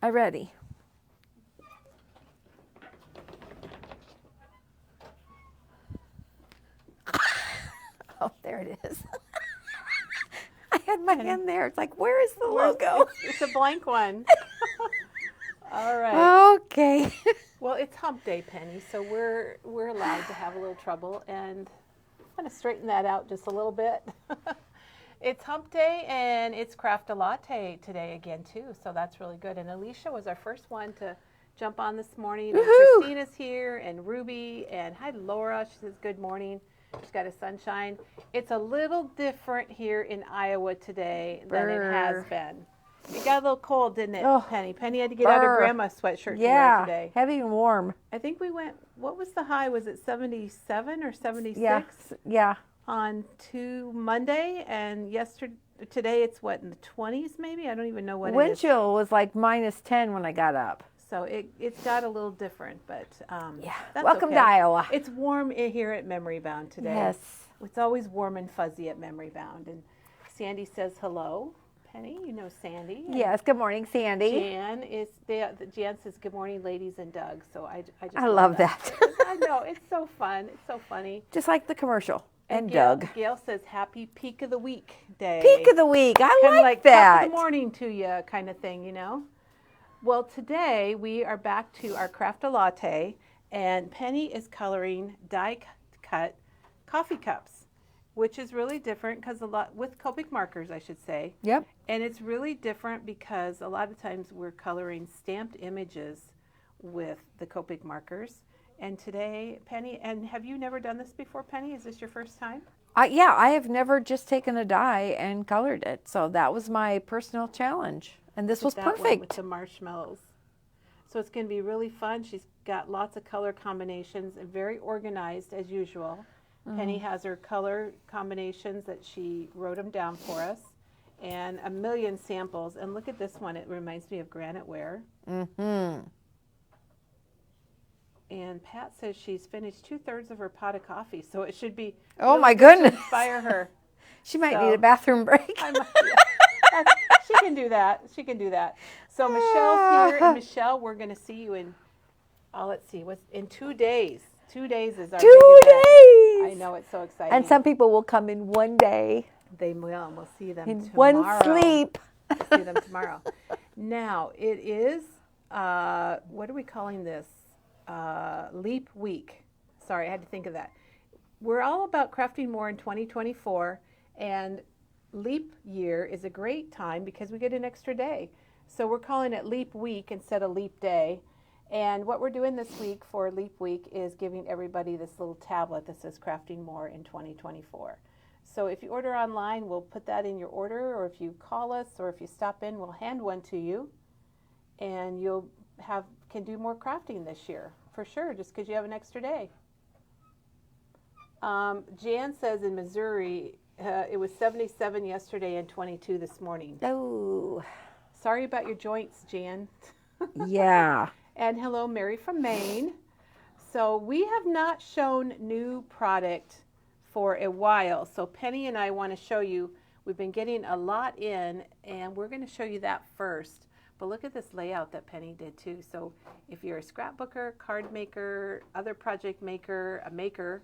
I'm ready. Oh, there it is. I had my hand there. It's like, where is the logo? It's a blank one. All right. Okay. Well, it's hump day, Penny, so we're allowed to have a little trouble, and I'm going to straighten that out just a little bit. It's hump day, and it's craft a latte today again, too, so that's really good. And Alicia was our first one to jump on this morning. And Christina's here, and Ruby, and hi, Laura. She says good morning. She's got a sunshine. It's a little different here in Iowa today than it has been. It got a little cold, didn't it, Penny? Penny had to get out her grandma's sweatshirt to wear today. Yeah, heavy and warm. I think we went, what was the high? Was it 77 or 76? Yeah. On Monday, and today it's what, in the 20s maybe? I don't even know what it is. Wind chill was like -10 when I got up. So it's got a little different, but yeah. That's Welcome okay. to Iowa. It's warm here at Memory Bound today. Yes. It's always warm and fuzzy at Memory Bound. And Sandy says hello. Penny, you know Sandy. Yes, good morning, Sandy. Jan says good morning, ladies and Doug. So I just love that. I know, it's so fun. It's so funny. Just like the commercial. And Gail, Doug. Gail says happy peak of the week day. Peak of the week. I Kinda like that. Top of the morning to you kind of thing, you know. Well, today we are back to our craft a latte, and Penny is coloring die-cut coffee cups, which is really different because with Copic markers, I should say. Yep. And it's really different because a lot of times we're coloring stamped images with the Copic markers. And today, Penny, and have you never done this before, Penny? Is this your first time? Yeah, I have never just taken a die and colored it. So that was my personal challenge. And this was perfect. With the marshmallows. So it's going to be really fun. She's got lots of color combinations and very organized as usual. Penny has her color combinations that she wrote them down for us, and a million samples. And look at this one. It reminds me of granite ware. Mm-hmm. And Pat says she's finished 2/3 of her pot of coffee, so it should be. Oh really my good goodness! To inspire her. She might need a bathroom break. She can do that. She can do that. So Michelle's here, and Michelle, we're going to see you in. Let's see, what's in 2 days. 2 days is our 2 days. I know, it's so exciting. And some people will come in one day. They will, and we'll see them in tomorrow. one sleep. We'll see them tomorrow. Now it is. What are we calling this? Leap week. Sorry, I had to think of that. We're all about crafting more in 2024, and leap year is a great time because we get an extra day. So we're calling it leap week instead of leap day. And what we're doing this week for leap week is giving everybody this little tablet that says crafting more in 2024. So if you order online, we'll put that in your order, or if you call us, or if you stop in, we'll hand one to you, and you'll can do more crafting this year for sure, just because you have an extra day. Jan says in Missouri it was 77 yesterday and 22 this morning. Oh, sorry about your joints, Jan. Yeah. And hello, Mary from Maine. So we have not shown new product for a while. So Penny and I want to show you. We've been getting a lot in, and we're going to show you that first. But look at this layout that Penny did too. So if you're a scrapbooker, card maker, other project maker, a maker,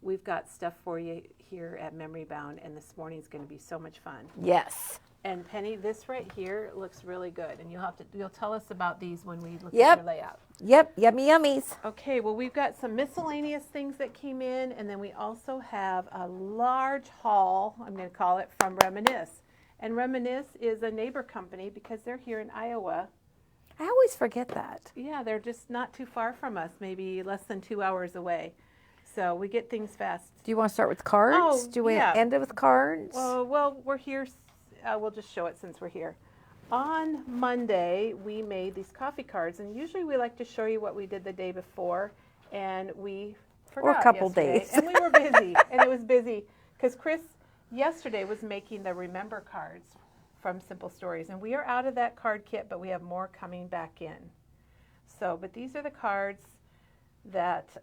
we've got stuff for you here at Memory Bound, and this morning's going to be so much fun. Yes. And Penny, this right here looks really good, and you'll tell us about these when we look at your layout. Yep, yummy yummies. Okay, well, we've got some miscellaneous things that came in, and then we also have a large haul, I'm going to call it, from Reminisce. And Reminisce is a neighbor company because they're here in Iowa. I always forget that. Yeah, they're just not too far from us, maybe less than 2 hours away. So we get things fast. Do you want to start with cards? Oh, Do we yeah. end it with cards? Well, we're here. We'll just show it since we're here. On Monday, we made these coffee cards, and usually we like to show you what we did the day before, and we forgot or a couple yesterday. days. And we were busy, and it was busy because Chris yesterday was making the Remember cards from Simple Stories, and we are out of that card kit, but we have more coming back in. So, but these are the cards that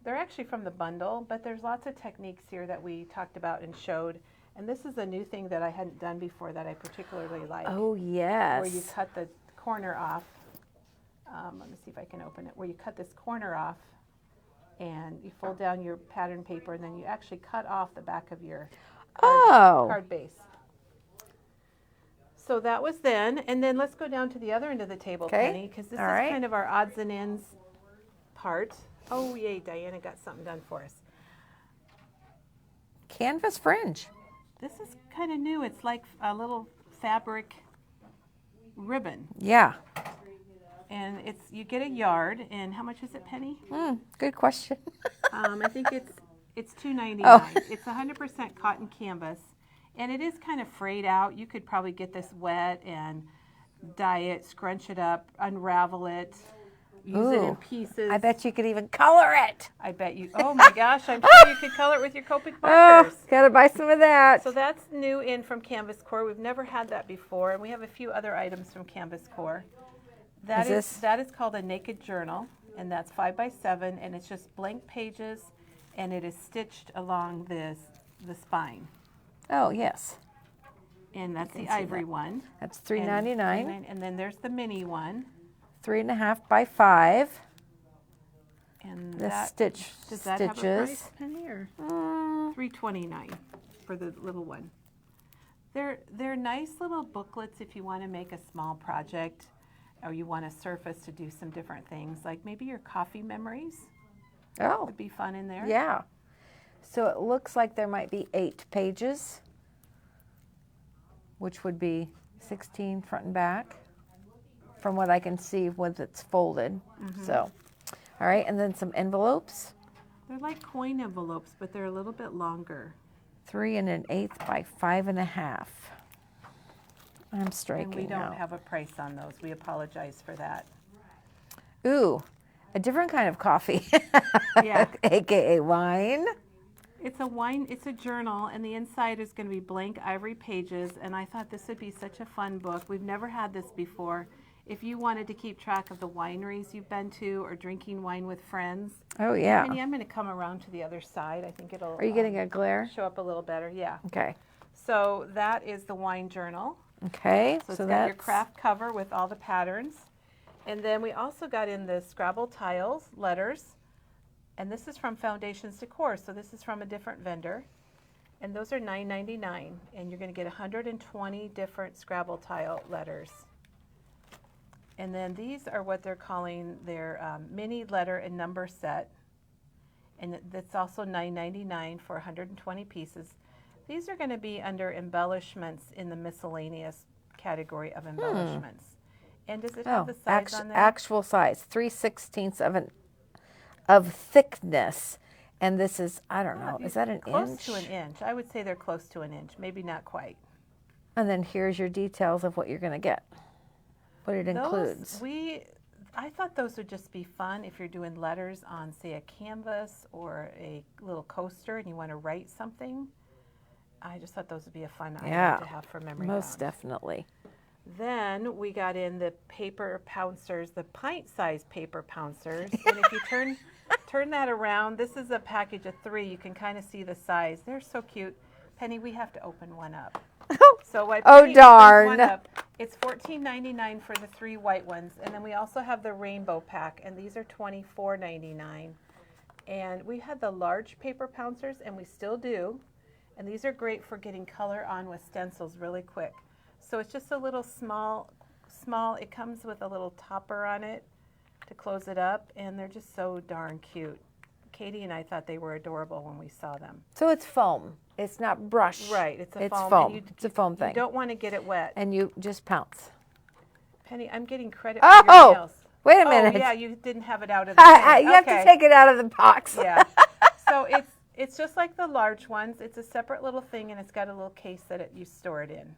they're actually from the bundle, but there's lots of techniques here that we talked about and showed. And this is a new thing that I hadn't done before that I particularly like. Oh, yes. Where you cut the corner off let me see if I can open it, where you cut this corner off and you fold down your pattern paper and then you actually cut off the back of your card base. So that was then, and then let's go down to the other end of the table, Penny, because this is kind of our odds and ends part. Oh, yay, Diana got something done for us. Canvas fringe. This is kind of new. It's like a little fabric ribbon. Yeah. And you get a yard, and how much is it, Penny? Good question. I think it's $2.99. Oh. It's 100% cotton canvas, and it is kind of frayed out. You could probably get this wet and dye it, scrunch it up, unravel it, use it in pieces. I bet you could even color it. I bet you. Oh my gosh, I'm sure you could color it with your Copic markers. Gotta buy some of that. So that's new in from Canvas Core. We've never had that before, and we have a few other items from Canvas Core. That is called a naked journal, and that's 5x7, and it's just blank pages, and it is stitched along the spine. Oh, yes. And that's the ivory one. That's $3.99. And then there's the mini one. 3.5 by 5. And The that, stitches. Does that have a price, Penny, or $3.29 for the little one? They're nice little booklets if you want to make a small project, or you want a surface to do some different things, like maybe your coffee memories. Oh. Would be fun in there. Yeah. So it looks like there might be 8 pages, which would be 16 front and back, from what I can see with it's folded. So, all right, and then some envelopes. They're like coin envelopes, but they're a little bit longer. 3 1/8 by 5.5. I'm striking And we don't out. have a price on those. We apologize for that. Ooh, a different kind of coffee. Yeah. AKA wine. It's a wine, it's a journal, and the inside is going to be blank ivory pages, and I thought this would be such a fun book. We've never had this before. If you wanted to keep track of the wineries you've been to or drinking wine with friends. Oh, yeah. Penny, I'm going to come around to the other side. I think it'll Are you getting a glare? show up a little better. Yeah. Okay. So that is the wine journal. Okay. So it's got your craft cover with all the patterns. And then we also got in the Scrabble tiles, letters. And this is from Foundations Decor, so this is from a different vendor. And those are $9.99, and you're going to get 120 different Scrabble tile letters. And then these are what they're calling their mini letter and number set. And that's also $9.99 for 120 pieces. These are going to be under embellishments in the miscellaneous category of embellishments. And does it have the size on there? Actual size, 3/16 of thickness. And this is, I don't know, is that an close inch? Close to an inch. I would say they're close to an inch, maybe not quite. And then here's your details of what you're going to get, what it includes. I thought those would just be fun if you're doing letters on, say, a canvas or a little coaster and you want to write something. I just thought those would be a fun item to have for memory most bound. Definitely. Then we got in the paper pouncers, the pint-sized paper pouncers. And if you turn that around, this is a package of 3. You can kind of see the size. They're so cute. Penny, we have to open one up. So Penny opens darn. one up, it's $14.99 for the 3 white ones. And then we also have the rainbow pack, and these are $24.99. And we had the large paper pouncers, and we still do. And these are great for getting color on with stencils really quick. So it's just a little small, it comes with a little topper on it to close it up, and they're just so darn cute. Katie and I thought they were adorable when we saw them. So it's foam. It's not brush. Right, it's a foam. Foam. It's a foam thing. You don't want to get it wet. And you just pounce. Penny, I'm getting credit for your nails. Wait a minute. Oh, yeah, you didn't have it out of the thing. You have to take it out of the box. Yeah. So it's just like the large ones. It's a separate little thing, and it's got a little case that you store it in.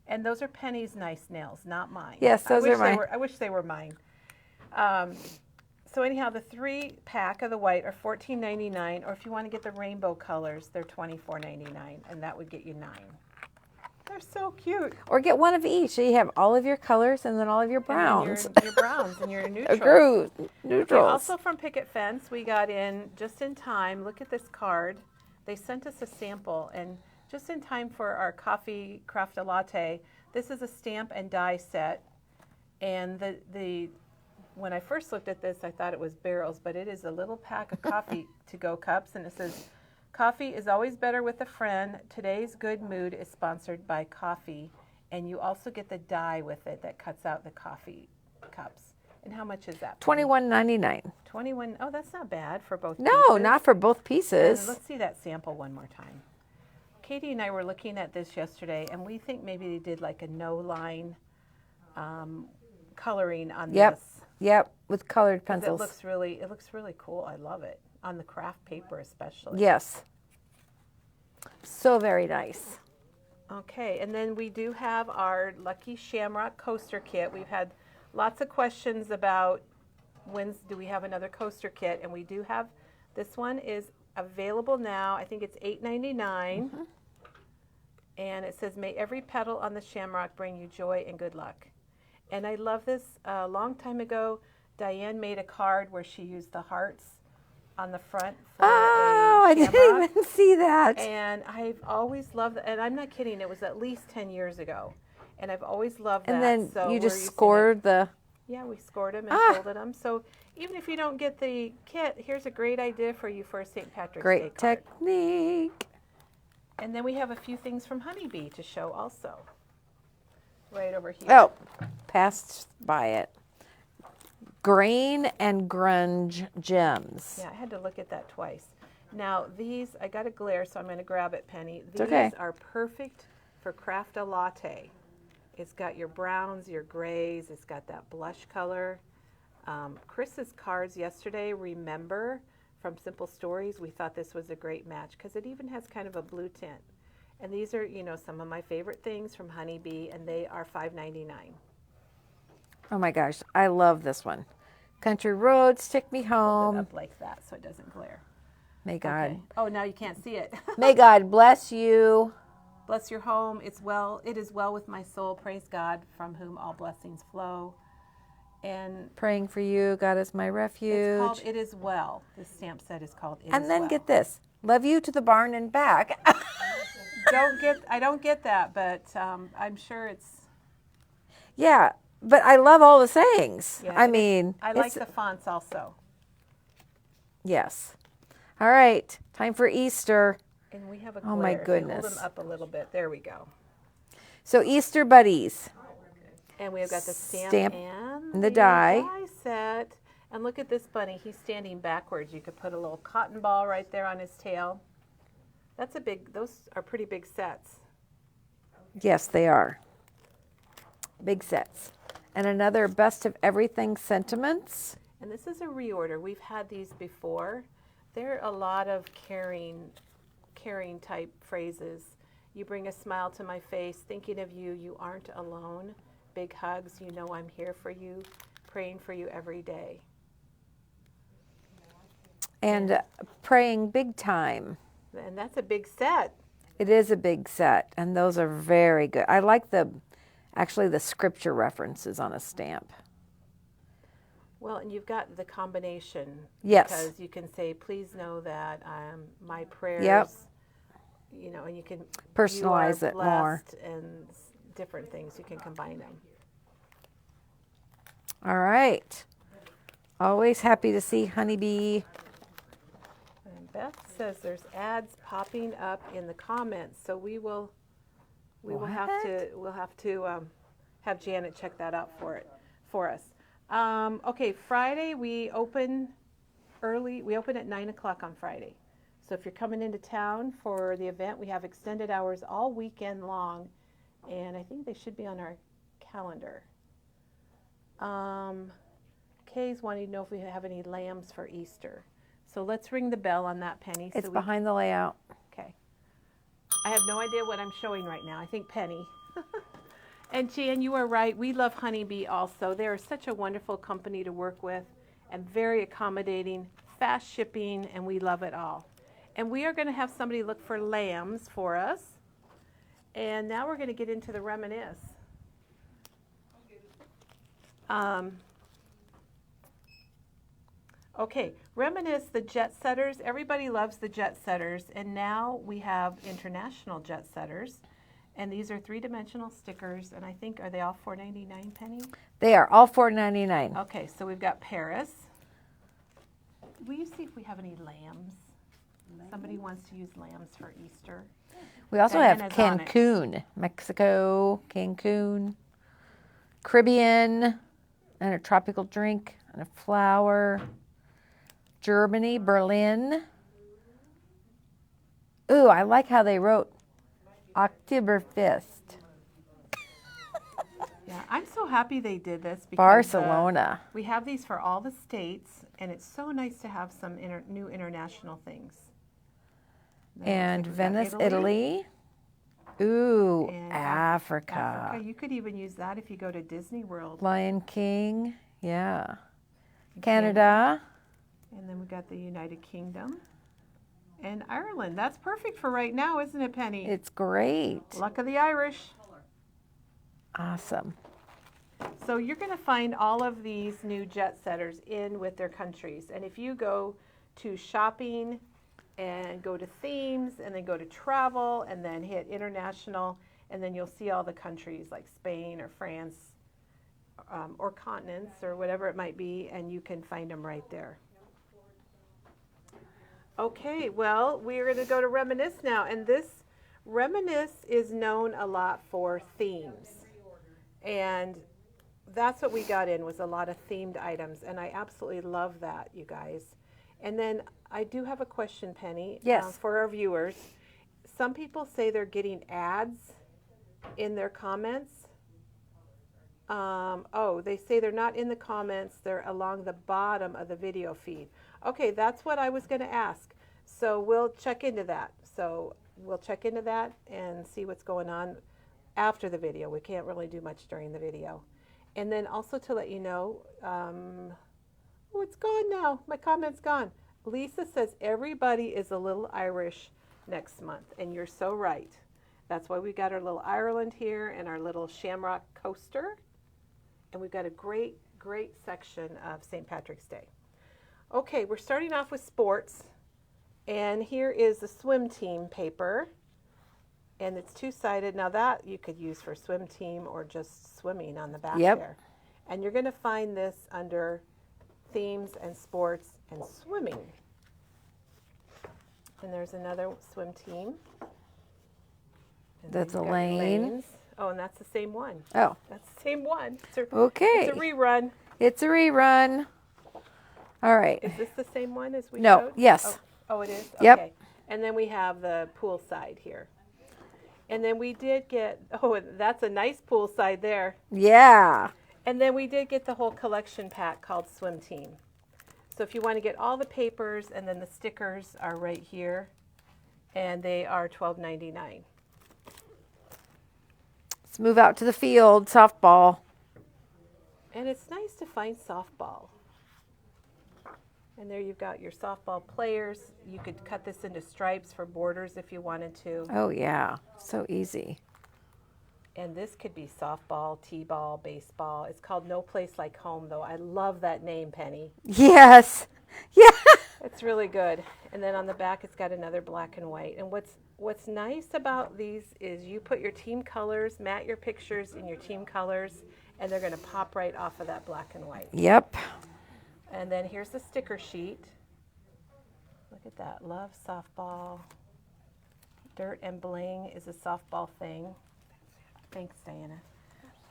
And those are Penny's nice nails, not mine. Yes, those are mine. I wish they were mine. So anyhow, the 3-pack of the white are $14.99, or if you want to get the rainbow colors, they're $24.99, and that would get you 9. They're so cute. Or get one of each. So you have all of your colors and then all of your browns. Your browns and your neutrals. Neutrals. Okay, also from Picket Fence, we got in just in time. Look at this card. They sent us a sample, and just in time for our coffee craft a latte. This is a stamp and die set, and the when I first looked at this, I thought it was barrels, but it is a little pack of coffee to-go cups, and it says, "Coffee is always better with a friend. Today's good mood is sponsored by coffee." And you also get the die with it that cuts out the coffee cups. And how much is that? $21.99. 21. Oh, that's not bad for both No, pieces. not for both And pieces. let's see that sample one more time. Katie and I were looking at this yesterday, and we think maybe they did like a no-line coloring on Yep. this. Yep, with colored 'Cause pencils. it looks really cool. I love it on the craft paper especially. Yes. So very nice. Okay, and then we do have our Lucky Shamrock coaster kit. We've had lots of questions about when do we have another coaster kit, and we do have. This one is available now. I think it's $8.99, and it says, "May every petal on the shamrock bring you joy and good luck." And I love this. A long time ago, Diane made a card where she used the hearts on the front for Oh, a I shamrock. didn't even see that. And I've always loved that. And I'm not kidding. It was at least 10 years ago. And I've always loved And that. then So you we're just using scored the. Yeah, we scored them and folded them. So even if you don't get the kit, here's a great idea for you for a St. Patrick's Day Great card. technique. And then we have a few things from Honeybee to show also. Right over here. Oh, passed by it. Grain and grunge gems. Yeah, I had to look at that twice. Now these, I got a glare, so I'm going to grab it, Penny. These okay. are perfect for craft a latte. It's got your browns, your grays. It's got that blush color. Chris's cards yesterday, remember, from Simple Stories, we thought this was a great match because it even has kind of a blue tint. And these are, you know, some of my favorite things from Honeybee, and they are $5.99. Oh my gosh, I love this one. Country roads, take me Hold it home. up like that so it doesn't glare. May God. Okay. Oh, now you can't see it. May God bless you. Bless your home. It is well with my soul. Praise God, from whom all blessings flow. And Praying for you. God is my refuge. it's called It Is Well. This stamp set is called It Is Well. And then get this. Love you to the barn and back. I don't get that, but I'm sure it's. Yeah, but I love all the sayings. Yeah, I mean, I like it's- the fonts also. Yes. All right, time for Easter. And we have a Oh, my glare. If you hold goodness. them up a little bit. There we go. So Easter buddies. And we have got the stamp and the die. set. And look at this bunny. He's standing backwards. You could put a little cotton ball right there on his tail. Those are pretty big sets. Yes, they are. Big sets. And another best of everything sentiments. And this is a reorder. We've had these before. There are a lot of caring type phrases. You bring a smile to my face, thinking of you, you aren't alone. Big hugs, you know I'm here for you, praying for you every day. And praying big time. And that's a big set. It is a big set, and those are very good. I like the scripture references on a stamp. Well, and you've got the combination. Yes. Because you can say, please know that my prayers, Yep. you know, and you can Personalize you are it more. blessed and different things. You can combine them. All right. Always happy to see Honeybee. And Beth says there's ads popping up in the comments, so we'll have to have Janet check that out for us. Okay, Friday we open early. We open at 9 o'clock on Friday. So if you're coming into town for the event, we have extended hours all weekend long, and I think they should be on our calendar. Kay's wanting to know if we have any lambs for Easter. So let's ring the bell on that, Penny. It's behind the layout. Okay. I have no idea what I'm showing right now. I think Penny. And Jan, you are right. We love Honeybee also. They are such a wonderful company to work with and very accommodating, fast shipping, and we love it all. And we are going to have somebody look for lambs for us. And now we're going to get into the reminisce. Okay, reminisce the jet setters. Everybody loves the jet setters, and now we have international jet setters. And these are 3-dimensional stickers, and I think, are they all $4.99, Penny? They are all $4.99. Okay, so we've got Paris. Will you see if we have any lambs? Somebody wants to use lambs for Easter. We also have Bananas on it. Cancun, Mexico, Cancun, Caribbean, and a tropical drink, and a flower. Germany, Berlin. Ooh, I like how they wrote Oktoberfest. Yeah, I'm so happy they did this because Barcelona. we have these for all the states, and it's so nice to have some new international things. And Looks like we've got Venice, Italy. Ooh, And Africa. Africa. You could even use that if you go to Disney World. Lion King. Yeah. Canada. And then we got the United Kingdom and Ireland. That's perfect for right now, isn't it, Penny? It's great. Luck of the Irish. Awesome. So you're going to find all of these new jet setters in with their countries. And if you go to shopping and go to themes and then go to travel and then hit international, and then you'll see all the countries like Spain or France or continents or whatever it might be, and you can find them right there. Okay, well, we're going to go to Reminisce now. And this Reminisce is known a lot for themes. And that's what we got in, was a lot of themed items. And I absolutely love that, you guys. And then I do have a question, Penny. Yes. For our viewers. Some people say they're getting ads in their comments. They say they're not in the comments. They're along the bottom of the video feed. Okay, that's what I was going to ask. So we'll check into that. And see what's going on after the video. We can't really do much during the video. And then also to let you know, it's gone now. My comment's gone. Lisa says everybody is a little Irish next month, and you're so right. That's why we got our little Ireland here and our little shamrock coaster. And we've got a great, great section of St. Patrick's Day. Okay, we're starting off with sports. And here is the swim team paper. And it's two-sided. Now that you could use for swim team or just swimming on the back there. And you're going to find this under themes and sports and swimming. And there's another swim team. And That's then you've got your Elaine. lanes. Oh, and that's the same one. Oh, That's the same one. okay. It's a rerun. It's a rerun. All right. Is this the same one as we No, showed? yes. Oh, it is? Yep. Okay. And then we have the pool side here. And then we did get, that's a nice pool side there. Yeah. And then we did get the whole collection pack called Swim Team. So if you want to get all the papers, and then the stickers are right here, and they are $12.99. Let's move out to the field, softball. And it's nice to find softball. And there you've got your softball players. You could cut this into stripes for borders if you wanted to. Oh, yeah. So easy. And this could be softball, t-ball, baseball. It's called No Place Like Home, though. I love that name, Penny. Yes. Yeah. It's really good. And then on the back, it's got another black and white. And what's nice about these is you put your team colors, mat your pictures in your team colors, and they're going to pop right off of that black and white. Yep. And then here's the sticker sheet. Look at that. Love softball. Dirt and bling is a softball thing. Thanks, Diana.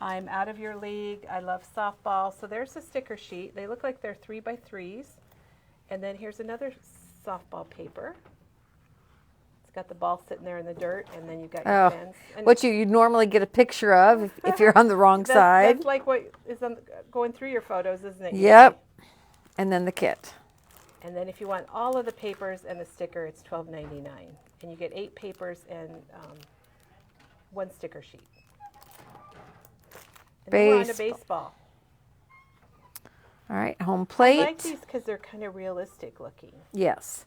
I'm out of your league. I love softball. So there's the sticker sheet. They look like they're 3x3s. And then here's another softball paper. It's got the ball sitting there in the dirt, and then you've got your fence. And what you'd normally get a picture of if you're on the wrong side. That's like what is going through your photos, isn't it? Yep. And then the kit. And then if you want all of the papers and the sticker, it's $12.99. And you get 8 papers and 1 sticker sheet. And then we're on to baseball. All right, home I plate. like these because they're kind of realistic looking. Yes.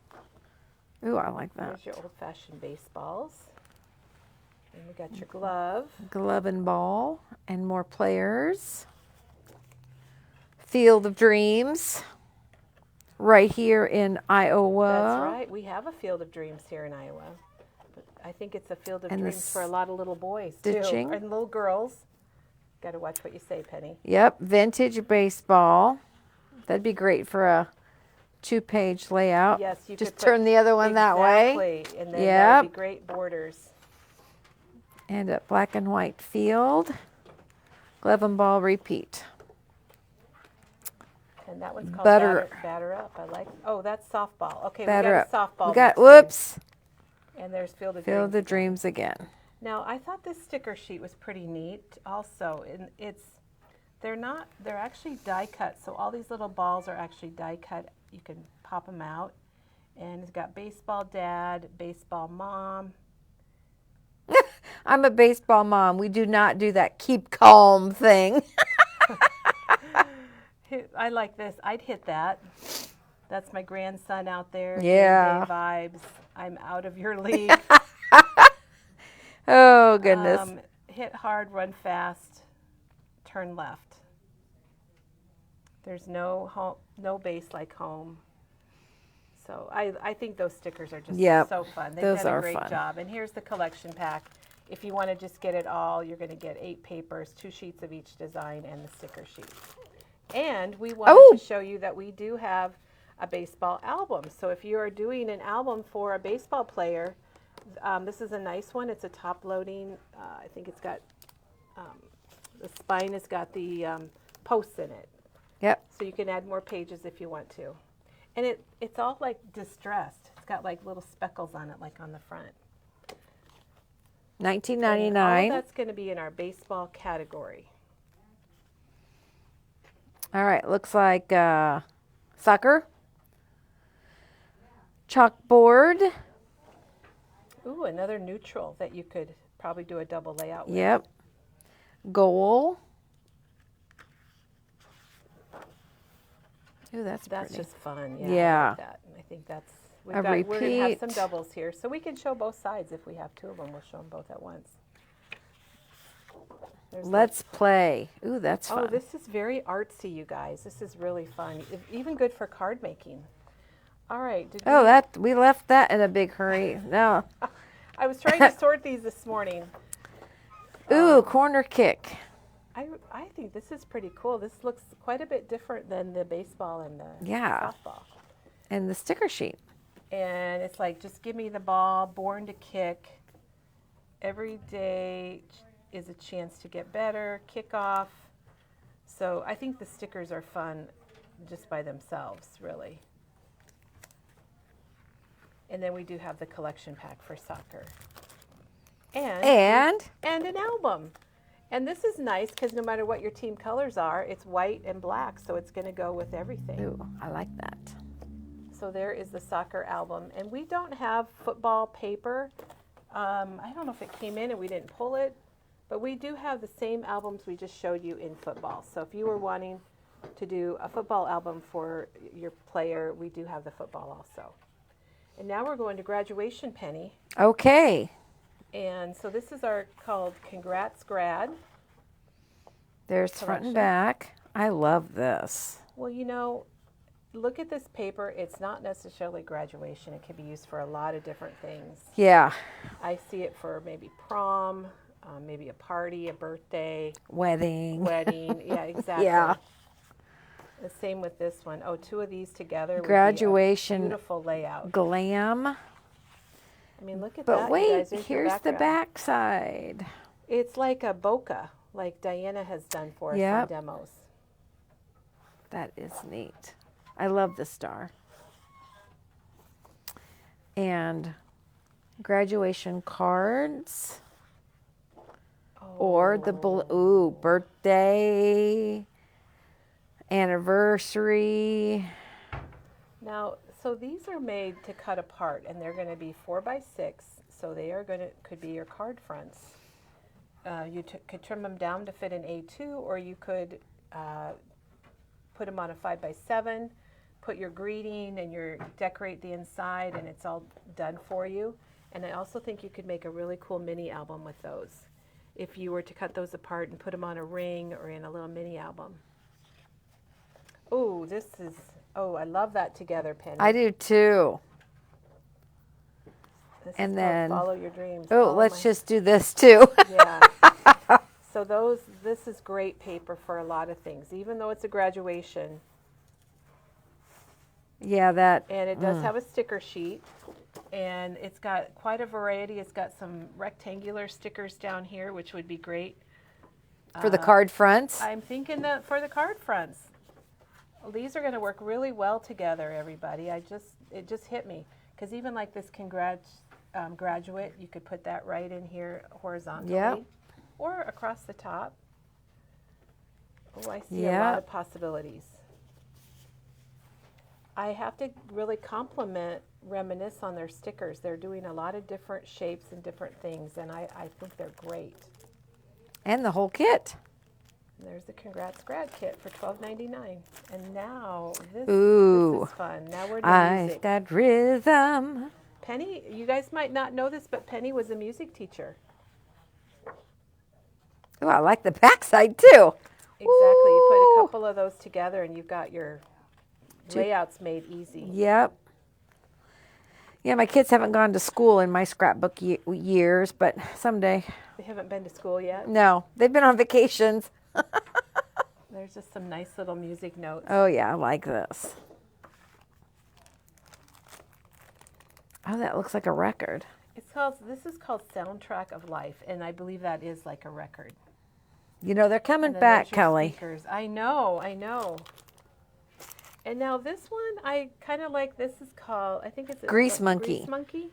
Ooh, I like that. There's your old-fashioned baseballs. And we got your glove. Glove and ball and more players. Field of Dreams. Right here in Iowa. That's right. We have a Field of Dreams here in Iowa. But I think it's a field of And the dreams for a lot of little boys stitching. too, and little girls. Got to watch what you say, Penny. Yep, vintage baseball. That'd be great for a 2-page layout. Yes, you just could turn the other one that way. Exactly, and then that Yep. would be great borders. And a black and white field. Glove and ball repeat. And that one's called Batter- batter Up. I like. Oh, that's softball. Okay, Batter we up. got a softball. We got, mixed in. whoops, And there's Field of Field Dreams. of Dreams again. Now, I thought this sticker sheet was pretty neat also. And they're actually die cut. So all these little balls are actually die cut. You can pop them out. And it's got baseball dad, baseball mom. I'm a baseball mom. We do not do that keep calm thing. I like this. I'd hit that. That's my grandson out there. Yeah. Game day vibes. I'm out of your league. Oh, goodness. Hit hard, run fast, turn left. There's no base like home. So I think those stickers are just so fun. They've those done are a great fun. job. And here's the collection pack. If you want to just get it all, you're going to get 8 papers, 2 sheets of each design, and the sticker sheet. And we wanted to show you that we do have a baseball album. So if you are doing an album for a baseball player, this is a nice one. It's a top-loading. I think it's got the spine has got the posts in it. Yep. So you can add more pages if you want to. And it's all like distressed. It's got like little speckles on it, like on the front. $19.99. And all that's going to be in our baseball category. All right, looks like soccer, chalkboard. Ooh, another neutral that you could probably do a double layout with. Yep. Goal. Ooh, that's pretty. just fun. Yeah. I like that. And I think that's we're going to have repeat. some doubles here, so we can show both sides. If we have 2 of them, we'll show them both at once. Let's play. Ooh, that's fun. Oh, this is very artsy, you guys. This is really fun. Even good for card making. All right. We left that in a big hurry. No. I was trying to sort these this morning. Ooh, corner kick. I think this is pretty cool. This looks quite a bit different than the baseball and the softball. And the sticker sheet. And it's like, just give me the ball, born to kick. Every day is a chance to get better, kickoff. So I think the stickers are fun just by themselves, really. And then we do have the collection pack for soccer. And an album. And this is nice because no matter what your team colors are, it's white and black, so it's going to go with everything. Ooh, I like that. So there is the soccer album. And we don't have football paper. I don't know if it came in and we didn't pull it, but we do have the same albums we just showed you in football. So if you were wanting to do a football album for your player, we do have the football also. And now we're going to graduation, Penny. Okay. And so this is our called Congrats Grad. There's front and back. I love this. Well, you know, look at this paper. It's not necessarily graduation. It can be used for a lot of different things. Yeah. I see it for maybe prom, maybe a party, a birthday. Wedding. Yeah, exactly. Yeah. The same with this one. Oh, 2 of these together. Graduation. Would be a beautiful layout. Glam. I mean, look at But that. wait, you guys. here's the back side. It's like a bokeh, like Diana has done for us on demos. That is neat. I love the star. And graduation cards. Or the birthday, anniversary. Now, so these are made to cut apart, and they're going to be 4x6. So they are could be your card fronts. You could trim them down to fit an A2, or you could put them on a 5x7. Put your greeting and decorate the inside, and it's all done for you. And I also think you could make a really cool mini album with those, if you were to cut those apart and put them on a ring or in a little mini album. Oh, I love that together, Penny. I do too. This And is then, called Follow Your Dreams. oh, let's just do this too. Yeah. So this is great paper for a lot of things, even though it's a graduation. Yeah, that. And it does have a sticker sheet, and it's got quite a variety. It's got some rectangular stickers down here, which would be great. For the card fronts? I'm thinking that for the card fronts. These are going to work really well together, everybody. It just hit me. Because even like this graduate, you could put that right in here horizontally. Yep. Or across the top. Oh, I see a Yep. lot of possibilities. I have to really compliment Reminisce on their stickers. They're doing a lot of different shapes and different things, and I think they're great. And the whole kit. There's the Congrats Grad Kit for $12.99. And now this is fun. Now we're doing music. I've got rhythm. Penny, you guys might not know this, but Penny was a music teacher. Oh, I like the backside too. Exactly. You put a Ooh. couple of those together and you've got your layouts made easy. Yep. Yeah, my kids haven't gone to school in my scrapbook years, but someday. They haven't been to school yet? No, they've been on vacations. There's just some nice little music notes. Oh, yeah, I like this. Oh, that looks like a record. This is called Soundtrack of Life, and I believe that is like a record. You know, they're coming And then back, there's your Kelly. speakers. I know. And now this one, I kind of like. This is called, I think it's a Grease Monkey. Grease Monkey.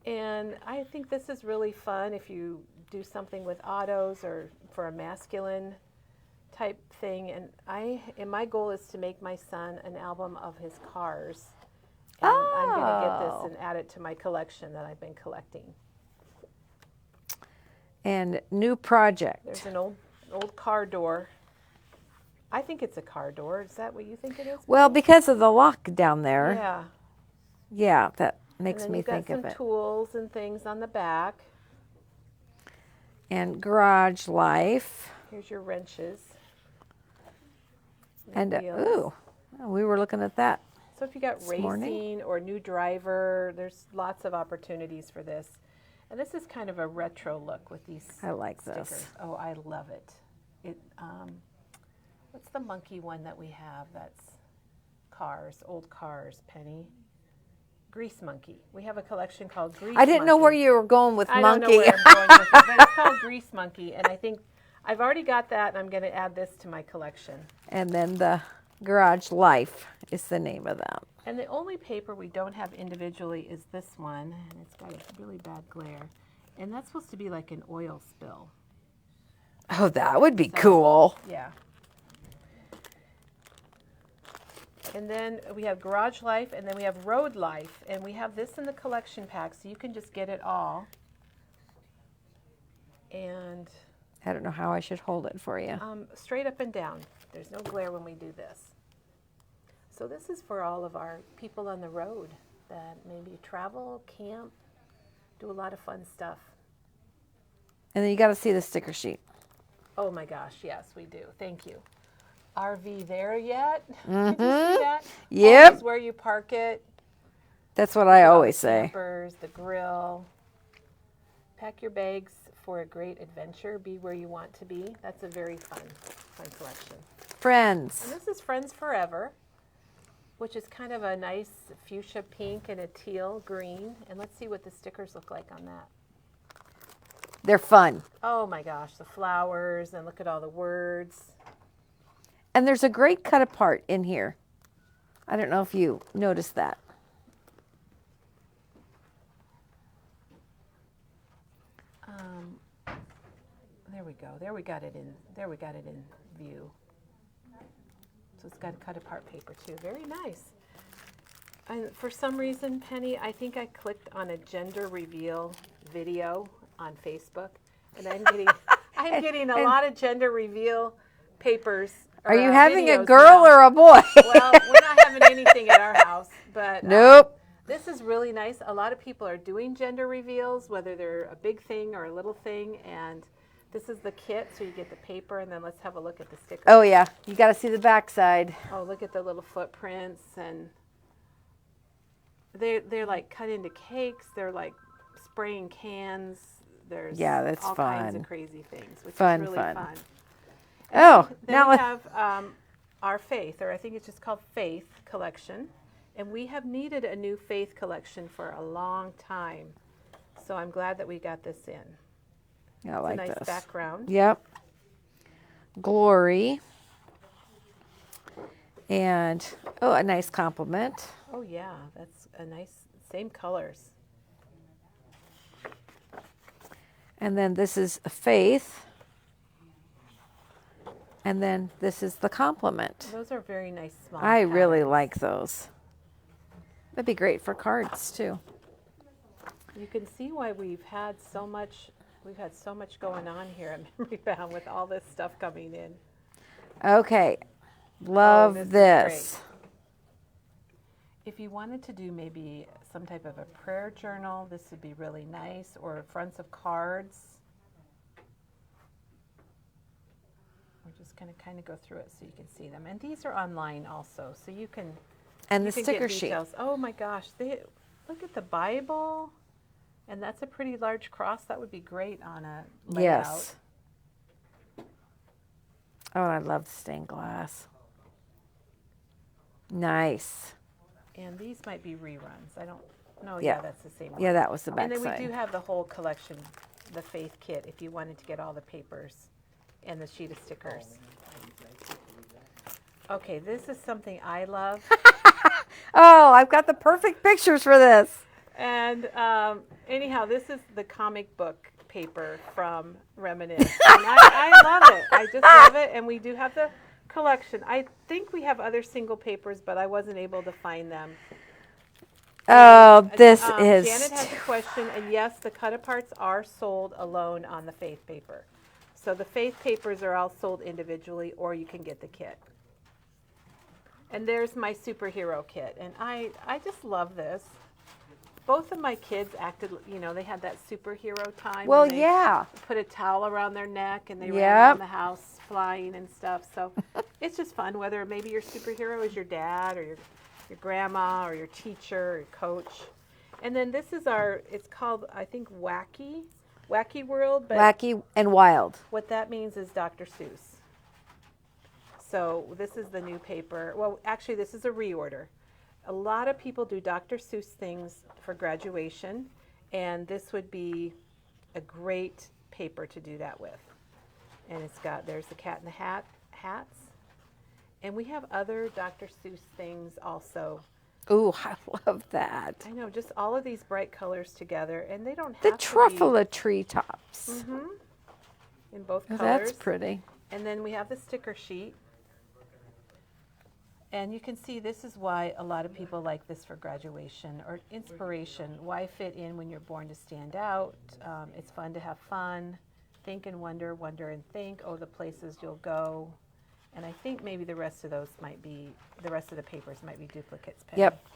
And I think this is really fun if you do something with autos or for a masculine type thing. And my goal is to make my son an album of his cars. And I'm going to get this and add it to my collection that I've been collecting. And new project. There's an old car door. I think it's a car door. Is that what you think it is? Well, because of the lock down there. Yeah. Yeah, that makes me You've got think of some it. tools and things on the back. And garage life. Here's your wrenches. And, wheels. we were looking at that. So if you got this morning. racing or new driver, there's lots of opportunities for this. And this is kind of a retro look with these I like stickers. this. Oh, I love it. What's the monkey one that we have that's cars, old cars, Penny? Grease Monkey. We have a collection called Grease Monkey. I didn't know where you were going with I monkey. don't know where I'm going with it, but it's called Grease Monkey. And I think I've already got that, and I'm going to add this to my collection. And then the garage life is the name of that. And the only paper we don't have individually is this one, and it's got a really bad glare. And that's supposed to be like an oil spill. Oh, that would be cool. Yeah. And then we have Garage Life, and then we have Road Life, and we have this in the collection pack, so you can just get it all. And I don't know how I should hold it for you. straight up and down. There's no glare when we do this. So this is for all of our people on the road that maybe travel, camp, do a lot of fun stuff. And then you got to see the sticker sheet. Oh my gosh, yes, we do. Thank you. RV there yet? Did you see that? Yep. Home is where you park it. That's what I always say. Campers, the grill. Pack your bags for a great adventure. Be where you want to be. That's a very fun collection. Friends. And this is Friends Forever, which is kind of a nice fuchsia pink and a teal green. And let's see what the stickers look like on that. They're fun. Oh my gosh, the flowers, and look at all the words. And there's a great cut apart in here. I don't know if you noticed that. There we go. There we got it in view. So it's got a cut apart paper too. Very nice. And for some reason, Penny, I think I clicked on a gender reveal video on Facebook, and I'm getting a lot of gender reveal papers. Are you having a videos girl now. or a boy? Well, we're not having anything at our house, but Nope. this is really nice. A lot of people are doing gender reveals, whether they're a big thing or a little thing, and this is the kit, so you get the paper, and then let's have a look at the stickers. Oh, yeah. You got to see the backside. Oh, look at the little footprints, and they're like cut into cakes. They're like spraying cans. There's that's all kinds fun. of crazy things, which Fun, is really fun. fun. Oh, Then now we have our Faith, or I think it's just called Faith collection. And we have needed a new Faith collection for a long time. So I'm glad that we got this in. I like it's a nice this. background. Yep. Glory. And, oh, a nice compliment. Oh yeah, that's a nice, same colors. And then this is Faith. And then this is the compliment. Those are very nice small I really patterns. like those. That'd be great for cards too. You can see why we've had so much going on here at Memory Bound with all this stuff coming in. Okay. Love this is this. If you wanted to do maybe some type of a prayer journal, this would be really nice, or fronts of cards. We're just going to kind of go through it so you can see them. And these are online also, so you can And you the can sticker get sheet. details. Oh my gosh, look at the Bible. And that's a pretty large cross. That would be great on a layout. Yes. Oh, I love the stained glass. Nice. And these might be reruns. I don't know. Yeah. Yeah, that's the same one. Yeah, that was the back And then side. we do have the whole collection, the Faith kit, if you wanted to get all the papers and the sheet of stickers. Okay, this is something I love. Oh, I've got the perfect pictures for this. And anyhow, this is the comic book paper from Reminisce. And I love it. I just love it. And we do have the collection. I think we have other single papers, but I wasn't able to find them. Oh, this is... Janet has a question, and yes, the cut-aparts are sold alone on the Faith paper. So the Faith papers are all sold individually, or you can get the kit. And there's my superhero kit, and I just love this. Both of my kids acted, they had that superhero time. Well, when they yeah. put a towel around their neck, and they ran Yep. around the house flying and stuff. So it's just fun, whether maybe your superhero is your dad, or your grandma, or your teacher, or your coach. And then this is it's called, I think, Wacky World. But Wacky and wild. what that means is Dr. Seuss. So this is the new paper. Well, actually, this is a reorder. A lot of people do Dr. Seuss things for graduation, and this would be a great paper to do that with. And there's the Cat in the hats. And we have other Dr. Seuss things also. Ooh, I love that. I know, just all of these bright colors together, and they don't have The to truffle treetops. be in both Oh, colors. that's pretty. And then we have the sticker sheet. And you can see this is why a lot of people like this for graduation or inspiration. Why fit in when you're born to stand out? It's fun to have fun. Think and wonder, wonder and think. Oh, the places you'll go. And I think maybe the rest of the papers might be duplicates. Penny. Yep.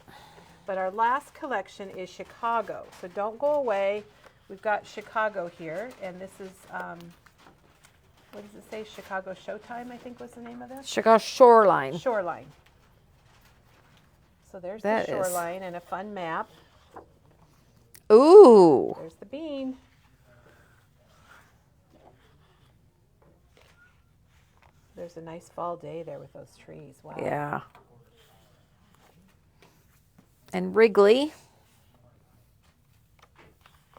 But our last collection is Chicago. So don't go away. We've got Chicago here. And this is, what does it say? Chicago Showtime, I think was the name of this. Chicago Shoreline. Shoreline. So there's That the is- shoreline and a fun map. Ooh. There's the bean. There's a nice fall day there with those trees. Wow. Yeah. And Wrigley.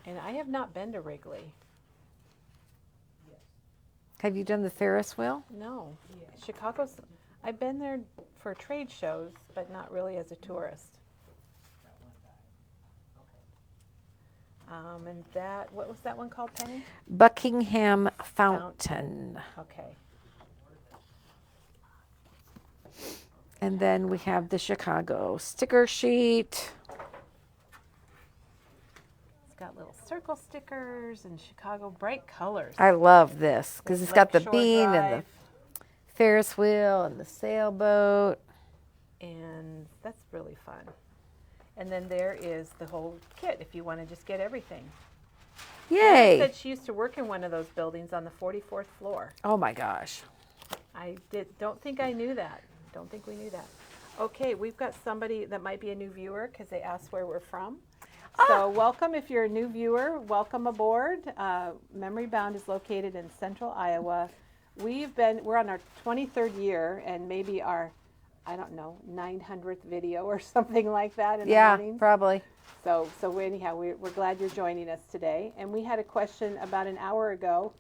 And I have not been to Wrigley. Have you done the Ferris wheel? No. I've been there for trade shows, but not really as a tourist. And what was that one called, Penny? Buckingham Fountain. Okay. And then we have the Chicago sticker sheet. It's got little circle stickers and Chicago bright colors. I love this because it's got the Lakeshore bean and Drive. the Ferris wheel and the sailboat. And that's really fun. And then there is the whole kit if you want to just get everything. Janet Yay. said she used to work in one of those buildings on the 44th floor. Oh my gosh. Don't think I knew that. Don't think we knew that. Okay, we've got somebody that might be a new viewer because they asked where we're from. So welcome if you're a new viewer. Welcome aboard. Memory Bound is located in central Iowa. We're on our 23rd year and maybe our, I don't know, 900th video or something like that in the mornings. Probably. So anyhow, we're glad you're joining us today. And we had a question about an hour ago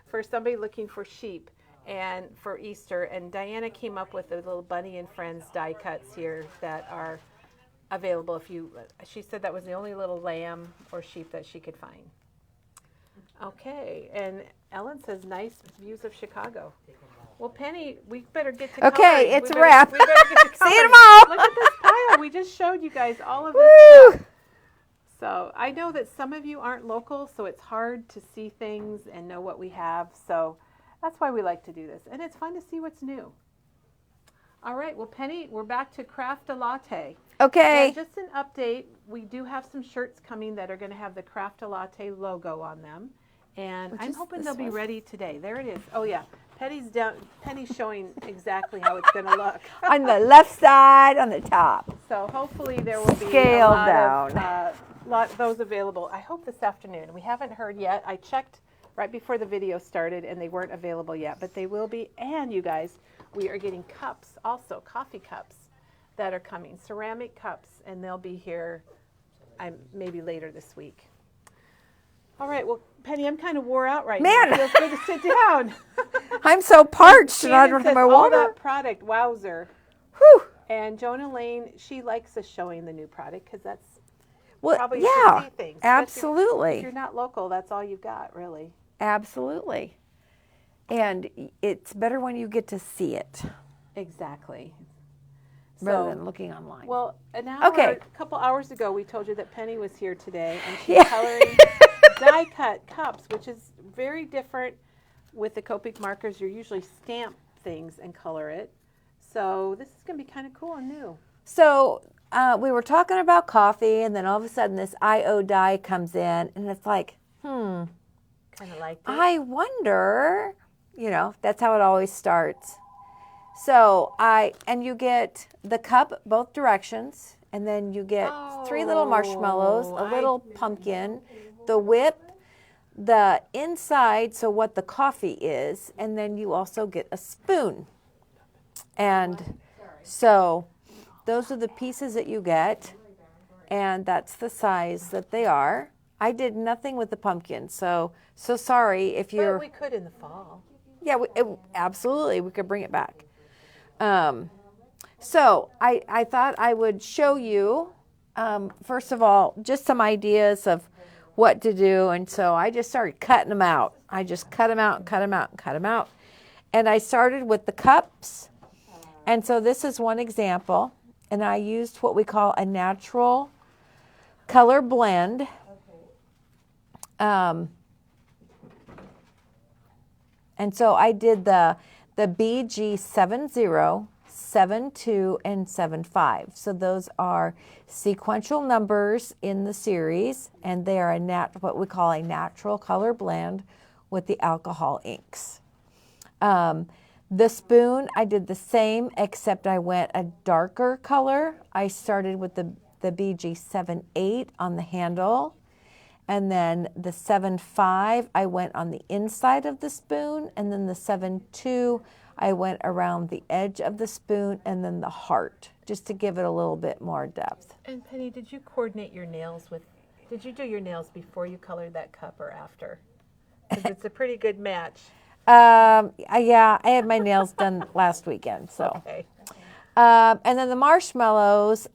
for somebody looking for sheep and for Easter. And Diana came up with the little Bunny and Friends die cuts here that are available. She said that was the only little lamb or sheep that she could find. Okay, and Ellen says nice views of Chicago. Well, Penny, we better get to Okay, coloring. it's a wrap. We better get to See you coloring. tomorrow. Look at this pile. We just showed you guys all of this Woo! stuff. So I know that some of you aren't local, so it's hard to see things and know what we have. So that's why we like to do this. And it's fun to see what's new. All right, well, Penny, we're back to Craft a Latte. Okay. And just an update, we do have some shirts coming that are going to have the Craft a Latte logo on them. And Which I'm is hoping this they'll be one? ready today. There it is. Oh, yeah. Penny's showing exactly how it's going to look. On the left side, on the top. So hopefully there will be Scale a lot down. of those available. I hope this afternoon. We haven't heard yet. I checked right before the video started and they weren't available yet, but they will be. And you guys, we are getting cups also, coffee cups that are coming, ceramic cups, and they'll be here maybe later this week. All right, well, Penny, I'm kind of wore out right now. It feels good to sit down. I'm so parched and I Shannon don't have says, my all water. that product, wowzer. Whew. And Jonah Lane, she likes us showing the new product because that's Well, probably yeah, to see things. absolutely. If you're not local, that's all you've got, really. Absolutely. And it's better when you get to see it Exactly. rather than looking online. Well, a couple hours ago, we told you that Penny was here today, and she's coloring die-cut cups, which is very different with the Copic markers. You usually stamp things and color it. So this is going to be kind of cool and new. So we were talking about coffee, and then all of a sudden this IO die comes in, and it's like, Kind of like that. I wonder, that's how it always starts. So and you get the cup both directions, and then you get 3 little marshmallows, a little pumpkin, the whip, the inside, so what the coffee is, and then you also get a spoon. And so those are the pieces that you get, and that's the size that they are. I did nothing with the pumpkin, so sorry if you're... But we could in the fall. Yeah, absolutely, we could bring it back. So I thought I would show you, first of all, just some ideas of what to do, and so I just started cutting them out. I just cut them out and cut them out and cut them out. And I started with the cups, and so this is one example, and I used what we call a natural color blend. And so I did the BG 70, 72, and 75. So those are sequential numbers in the series, and they are what we call a natural color blend with the alcohol inks. The spoon, I did the same, except I went a darker color. I started with the BG 78 on the handle. And then the 7.5, I went on the inside of the spoon, and then the 7.2, I went around the edge of the spoon, and then the heart, just to give it a little bit more depth. And Penny, did you coordinate your nails did you do your nails before you colored that cup or after? Because it's a pretty good match. Yeah, I had my nails done last weekend, so. Okay. And then the marshmallows,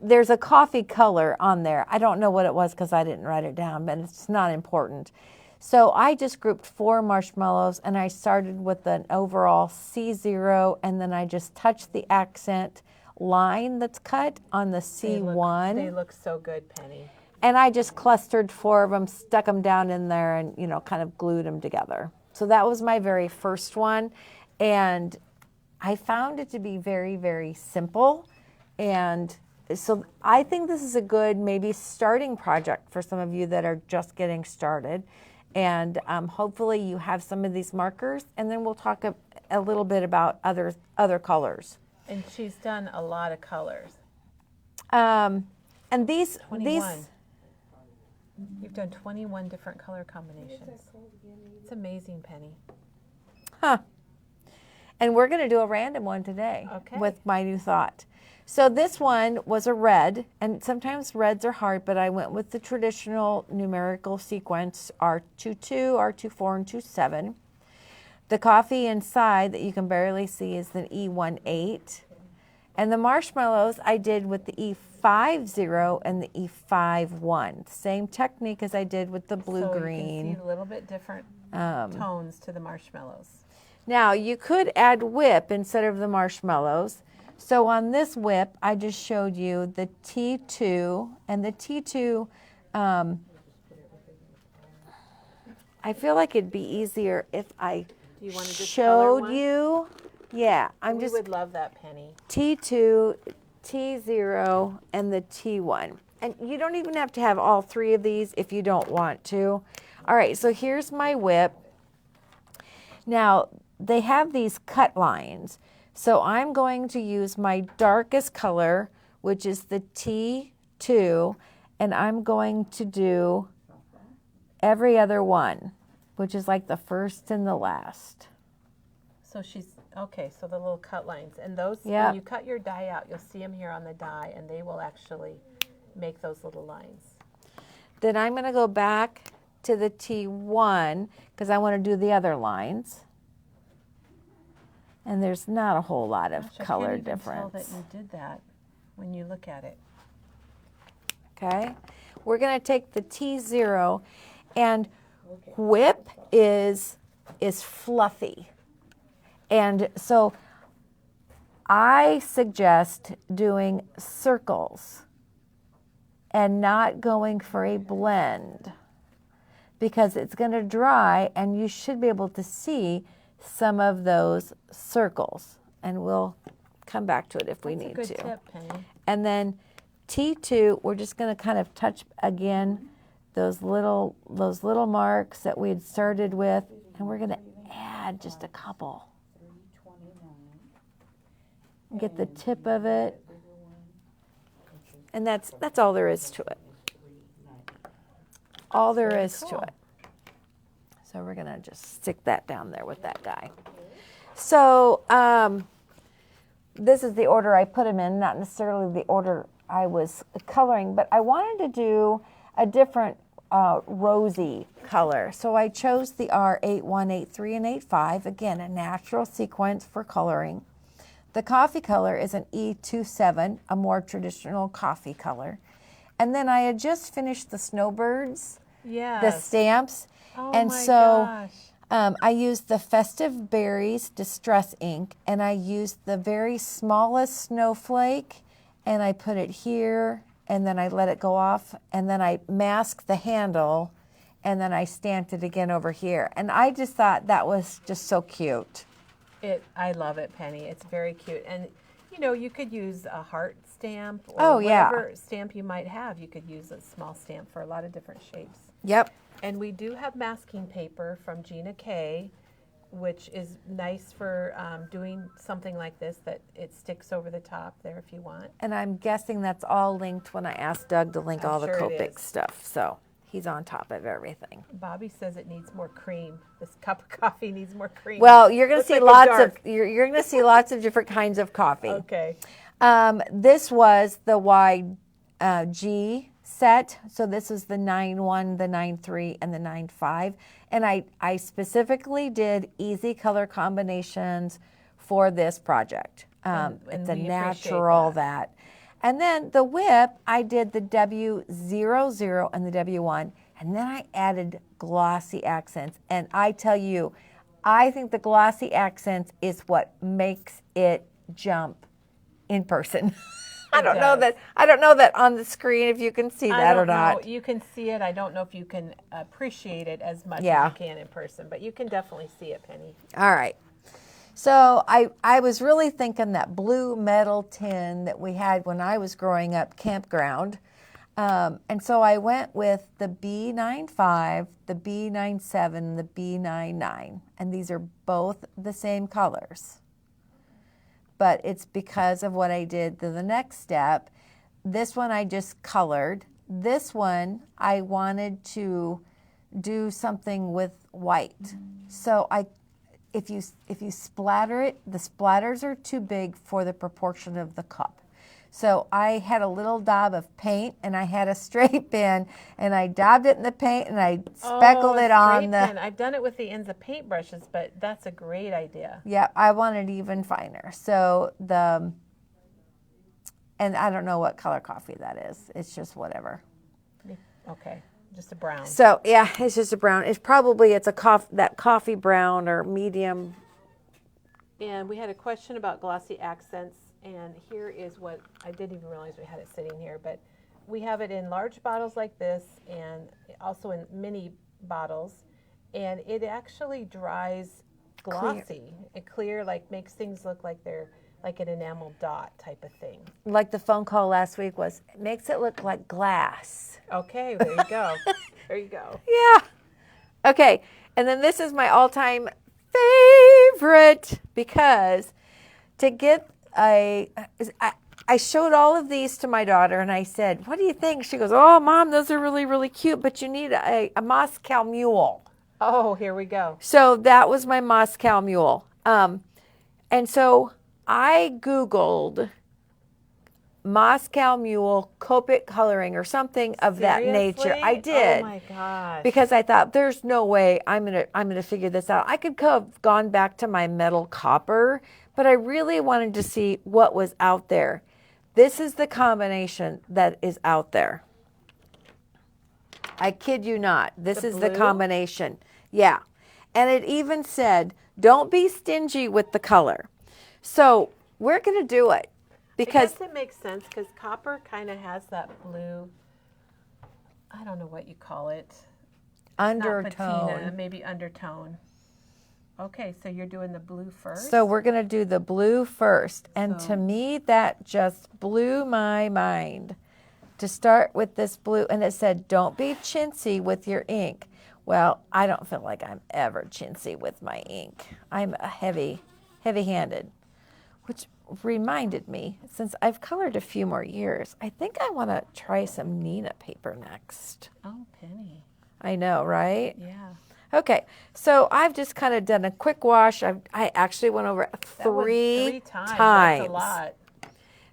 there's a coffee color on there. I don't know what it was because I didn't write it down, but it's not important. So I just grouped 4 marshmallows, and I started with an overall C0, and then I just touched the accent line that's cut on the C1. They look so good, Penny. And I just clustered 4 of them, stuck them down in there, and, kind of glued them together. So that was my very first one. And I found it to be very, very simple. And so I think this is a good maybe starting project for some of you that are just getting started. And hopefully you have some of these markers, and then we'll talk a little bit about other colors. And she's done a lot of colors. And these 21. You've done 21 different color combinations. It's amazing, Penny. Huh. And we're going to do a random one today Okay. with my new thought. So this one was a red, and sometimes reds are hard, but I went with the traditional numerical sequence, R22, R24, and 27. The coffee inside that you can barely see is the E18. And the marshmallows I did with the E50 and the E51. Same technique as I did with the blue-green. So you can see a little bit different tones to the marshmallows. Now, you could add whip instead of the marshmallows. So on this whip, I just showed you the T2, and the T2, I feel like it'd be easier if I do you want to just showed you. Yeah, we would love that, Penny. T2, T0, and the T1. And you don't even have to have all three of these if you don't want to. All right, so here's my whip. Now, they have these cut lines. So I'm going to use my darkest color, which is the T2, and I'm going to do every other one, which is like the first and the last. So she's, okay, so the little cut lines. And those, Yep. when you cut your die out, you'll see them here on the die, and they will actually make those little lines. Then I'm going to go back to the T1 because I want to do the other lines. And there's not a whole lot of color I can't even difference. tell that you did that when you look at it. Okay, we're going to take the T0, and whip is fluffy. And so I suggest doing circles and not going for a blend because it's going to dry and you should be able to see some of those circles. And we'll come back to it if we need That's to. a good tip, Penny. And then T2, we're just going to kind of touch again those little marks that we had started with, and we're going to add just a couple. Get the tip of it, and that's all there is to it. All there is to it. So we're going to just stick that down there with that guy. So this is the order I put them in, not necessarily the order I was coloring, but I wanted to do a different rosy color. So I chose the R81, 83, and 85, again, a natural sequence for coloring. The coffee color is an E27, a more traditional coffee color. And then I had just finished the snowbirds, the stamps. Oh and my so gosh. I used the Festive Berries Distress ink, and I used the very smallest snowflake, and I put it here, and then I let it go off, and then I masked the handle, and then I stamped it again over here. And I just thought that was just so cute. I love it, Penny. It's very cute. And, you know, you could use a heart stamp or whatever stamp you might have. You could use a small stamp for a lot of different shapes. Yep. And we do have masking paper from Gina K, which is nice for doing something like this, that it sticks over the top there if you want. And I'm guessing that's all linked when I asked Doug to link all the Copic stuff. So he's on top of everything. Bobby says it needs more cream. This cup of coffee needs more cream. Well, you're going to see you're going to see lots of different kinds of coffee. Okay. This was the YG set. So this is the 9-1, the 9-3, and the 9-5. And I specifically did easy color combinations for this project. It's a natural that. And then the whip, I did the W00 and the W1, and then I added glossy accents. And I tell you, I think the glossy accents is what makes it jump in person. I don't know that on the screen if you can see that or not. You can see it. I don't know if you can appreciate it as much as you can in person, but you can definitely see it, Penny. All right. So I was really thinking that blue metal tin that we had when I was growing up, campground. And so I went with the B95, the B97, the B99. And these are both the same colors. but it's because of what I did to the next step. This one I just colored. This one I wanted to do something with white. So if you splatter it, the splatters are too big for the proportion of the cup. So I had a little daub of paint, and I had a straight pen, and I daubed it in the paint, and I speckled it on the pen. I've done it with the ends of paintbrushes, but that's a great idea. Yeah, I want it even finer. So and I don't know what color coffee that is. It's just whatever. Okay, just a brown. So yeah, it's just a brown. It's that coffee brown or medium. And we had a question about glossy accents, and here is what, I didn't even realize we had it sitting here, but we have it in large bottles like this and also in mini bottles, and it actually dries glossy. Clear, like makes things look like they're like an enamel dot type of thing. Like the phone call last week was, it makes it look like glass. Okay, there you go. There you go. Yeah. Okay, and then this is my all-time favorite, because to get I showed all of these to my daughter, and I said, what do you think? She goes, oh, Mom, those are really, really cute, but you need a Moscow Mule. Oh, here we go. So that was my Moscow Mule. And so I Googled Moscow Mule Copic coloring or something of that nature. I did. Oh my gosh. Because I thought there's no way I'm gonna figure this out. I could have gone back to my metal copper, but I really wanted to see what was out there. This is the combination that is out there. I kid you not. This is the combination. Yeah. And it even said, don't be stingy with the color. So we're going to do it. Because I guess it makes sense, because copper kind of has that blue, I don't know what you call it. Undertone. Not patina, maybe undertone. Okay, so you're doing the blue first? So we're going to do the blue first. And to me, that just blew my mind. To start with this blue, and it said, don't be chintzy with your ink. Well, I don't feel like I'm ever chintzy with my ink. I'm a heavy-handed, which reminded me, since I've colored a few more years, I think I want to try some Nina paper next. Oh, Penny. I know, right? Yeah. Okay, so I've just kind of done a quick wash. I actually went over it three times. That's a lot.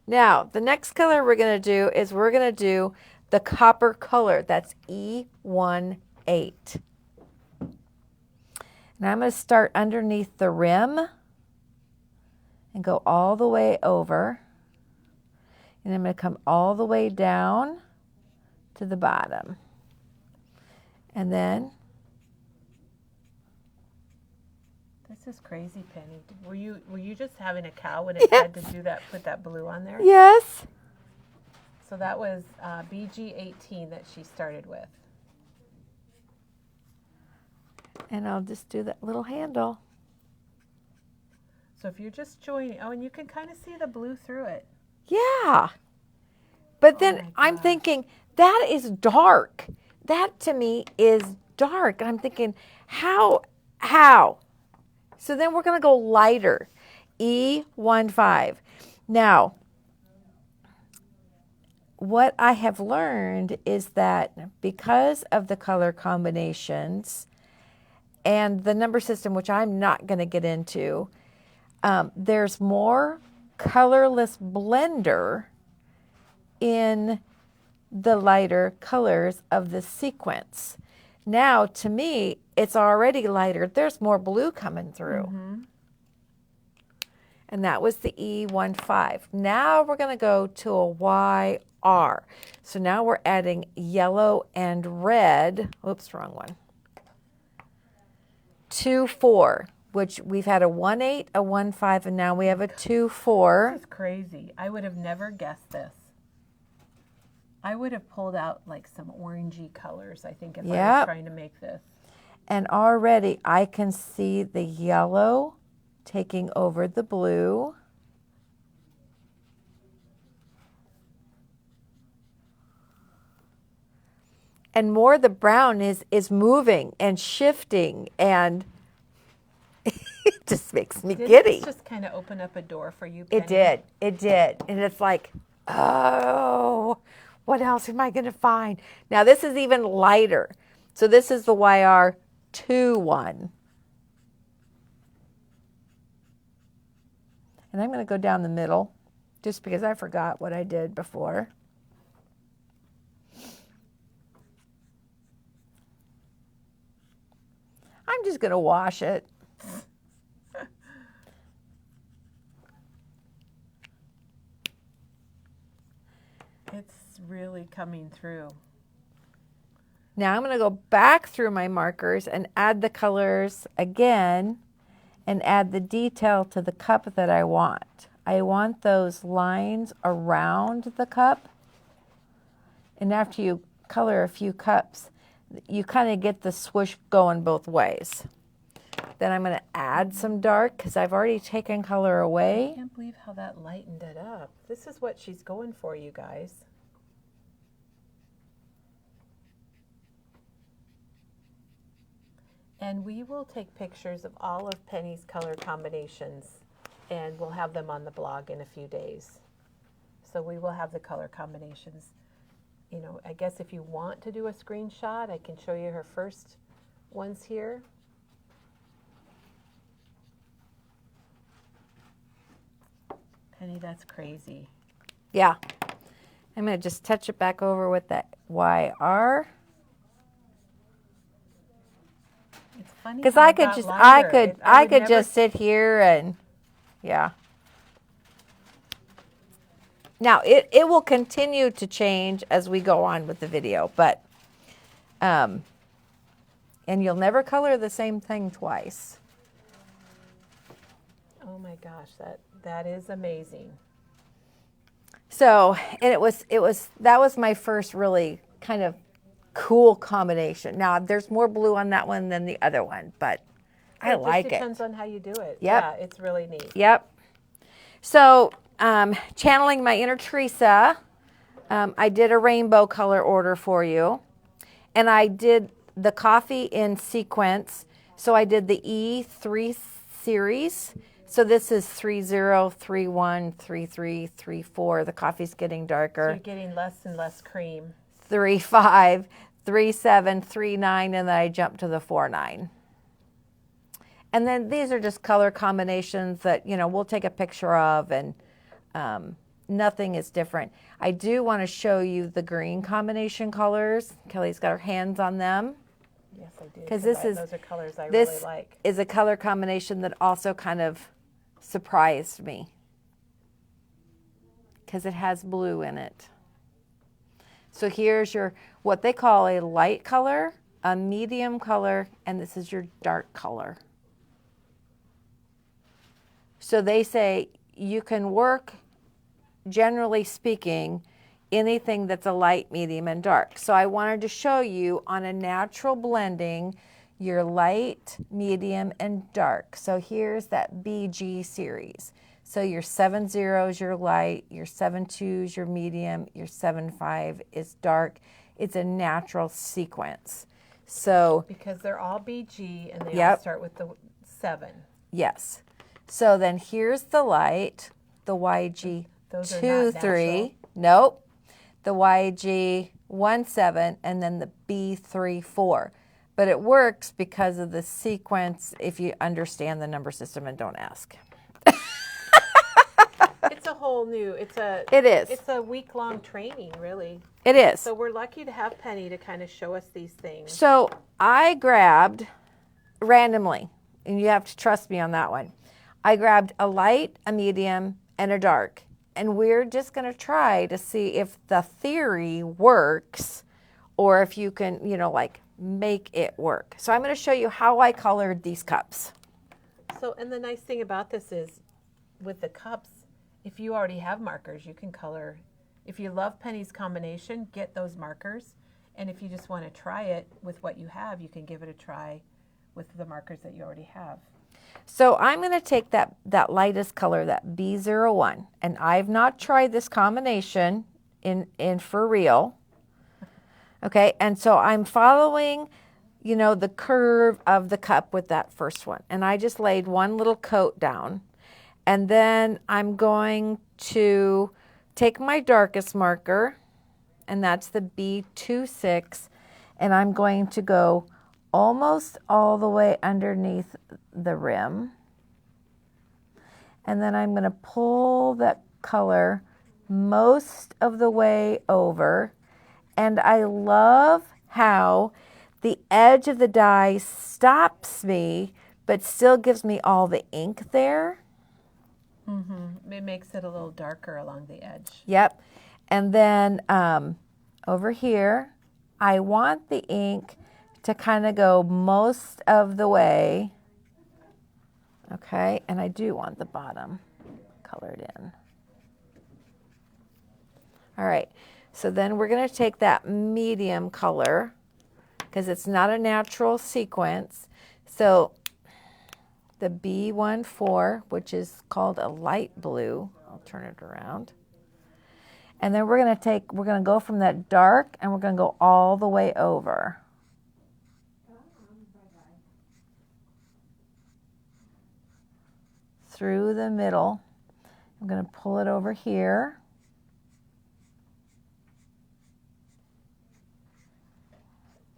Now, the next color we're going to do is we're going to do the copper color. That's E18. Now I'm going to start underneath the rim and go all the way over. And I'm going to come all the way down to the bottom. And then... This is crazy, Penny. Were you just having a cow when it had to do that, put that blue on there? Yes. So that was BG18 that she started with. And I'll just do that little handle. So if you're just joining, and you can kind of see the blue through it. Yeah. But then I'm thinking, that is dark. That to me is dark. And I'm thinking, how? So then we're going to go lighter, E15. Now, what I have learned is that because of the color combinations and the number system, which I'm not going to get into, there's more colorless blender in the lighter colors of the sequence. Now, to me, it's already lighter. There's more blue coming through. Mm-hmm. And that was the E15. Now we're going to go to a YR. So now we're adding yellow and red. Oops, wrong one. 2-4, which we've had a 1-8, a 1-5, and now we have a 2-4. This is crazy. I would have never guessed this. I would have pulled out like some orangey colors, I think, if I was trying to make this. And already I can see the yellow taking over the blue. And more the brown is moving and shifting, and It just makes me Didn't giddy. this just kind of open up a door for you, Penny? It did. It did. And it's like, oh, what else am I going to find? Now, this is even lighter. So this is the YR2 one. And I'm going to go down the middle just because I forgot what I did before. I'm just going to wash it. It's really coming through. Now I'm going to go back through my markers and add the colors again and add the detail to the cup that I want. I want those lines around the cup. And after you color a few cups, you kind of get the swoosh going both ways. Then I'm going to add some dark because I've already taken color I away. can't believe how that lightened it up. This is what she's going for, you guys. And we will take pictures of all of Penny's color combinations, and we'll have them on the blog in a few days. So we will have the color combinations. You know, I guess if you want to do a screenshot, I can show you her first ones here. Penny, that's crazy. Yeah. I'm going to just touch it back over with that YR. It's funny Because how I it could got just, lighter. I would could never- just sit here and, yeah. Now it will continue to change as we go on with the video, but, and you'll never color the same thing twice. Oh my gosh, that is amazing. So, and that was my first really kind of cool combination. Now there's more blue on that one than the other one, but I like it. It just depends on how you do it. Yep. Yeah, it's really neat. Yep. So, channeling my inner Teresa, I did a rainbow color order for you. And I did the coffee in sequence. So I did the E3 series. So this is 30, 31, 33, 34. The coffee's getting darker. So you're getting less and less cream. 35, 37, 39, and then I jumped to the 49. And then these are just color combinations that, you know, we'll take a picture of, and nothing is different. I do want to show you the green combination colors. Kelly's got her hands on them. Yes, I do. Because those are colors I really like. This is a color combination that also kind of surprised me because it has blue in it. So here's your, what they call a light color, a medium color, and this is your dark color. So they say you can work, generally speaking, anything that's a light, medium, and dark. So I wanted to show you on a natural blending your light, medium, and dark. So here's that BG series. So your 7-0 is your light, your 7-2 is your medium, your 7-5 is dark. It's a natural sequence. So Because they're all BG and they all Yep. start with the 7. yes. So then here's the light, the YG Those are 2, not 3. natural. Nope. The YG 1, 7, and then the B3, 4. But it works because of the sequence if you understand the number system, and don't ask. It's a whole new, It is. It's a week-long training, really. It is. So we're lucky to have Penny to kind of show us these things. So I grabbed randomly, and you have to trust me on that one. I grabbed a light, a medium, and a dark. And we're just going to try to see if the theory works or if you can, you know, like make it work. So I'm going to show you how I colored these cups. So, and the nice thing about this is with the cups, if you already have markers, you can color. If you love Penny's combination, get those markers. And if you just want to try it with what you have, you can give it a try with the markers that you already have. So I'm going to take that lightest color, that B01, and I've not tried this combination in for real. Okay, and so I'm following you know, the curve of the cup with that first one. And I just laid one little coat down. And then I'm going to take my darkest marker, and that's the B26, and I'm going to go almost all the way underneath the rim. And then I'm going to pull that color most of the way over. And I love how the edge of the die stops me, but still gives me all the ink there. Mm-hmm. It makes it a little darker along the edge. Yep. And then over here, I want the ink to kind of go most of the way. Okay, and I do want the bottom colored in. All right, so then we're going to take that medium color because it's not a natural sequence. So the B14, which is called a light blue, I'll turn it around. And then we're going to go from that dark and we're going to go all the way over. Through the middle. I'm going to pull it over here.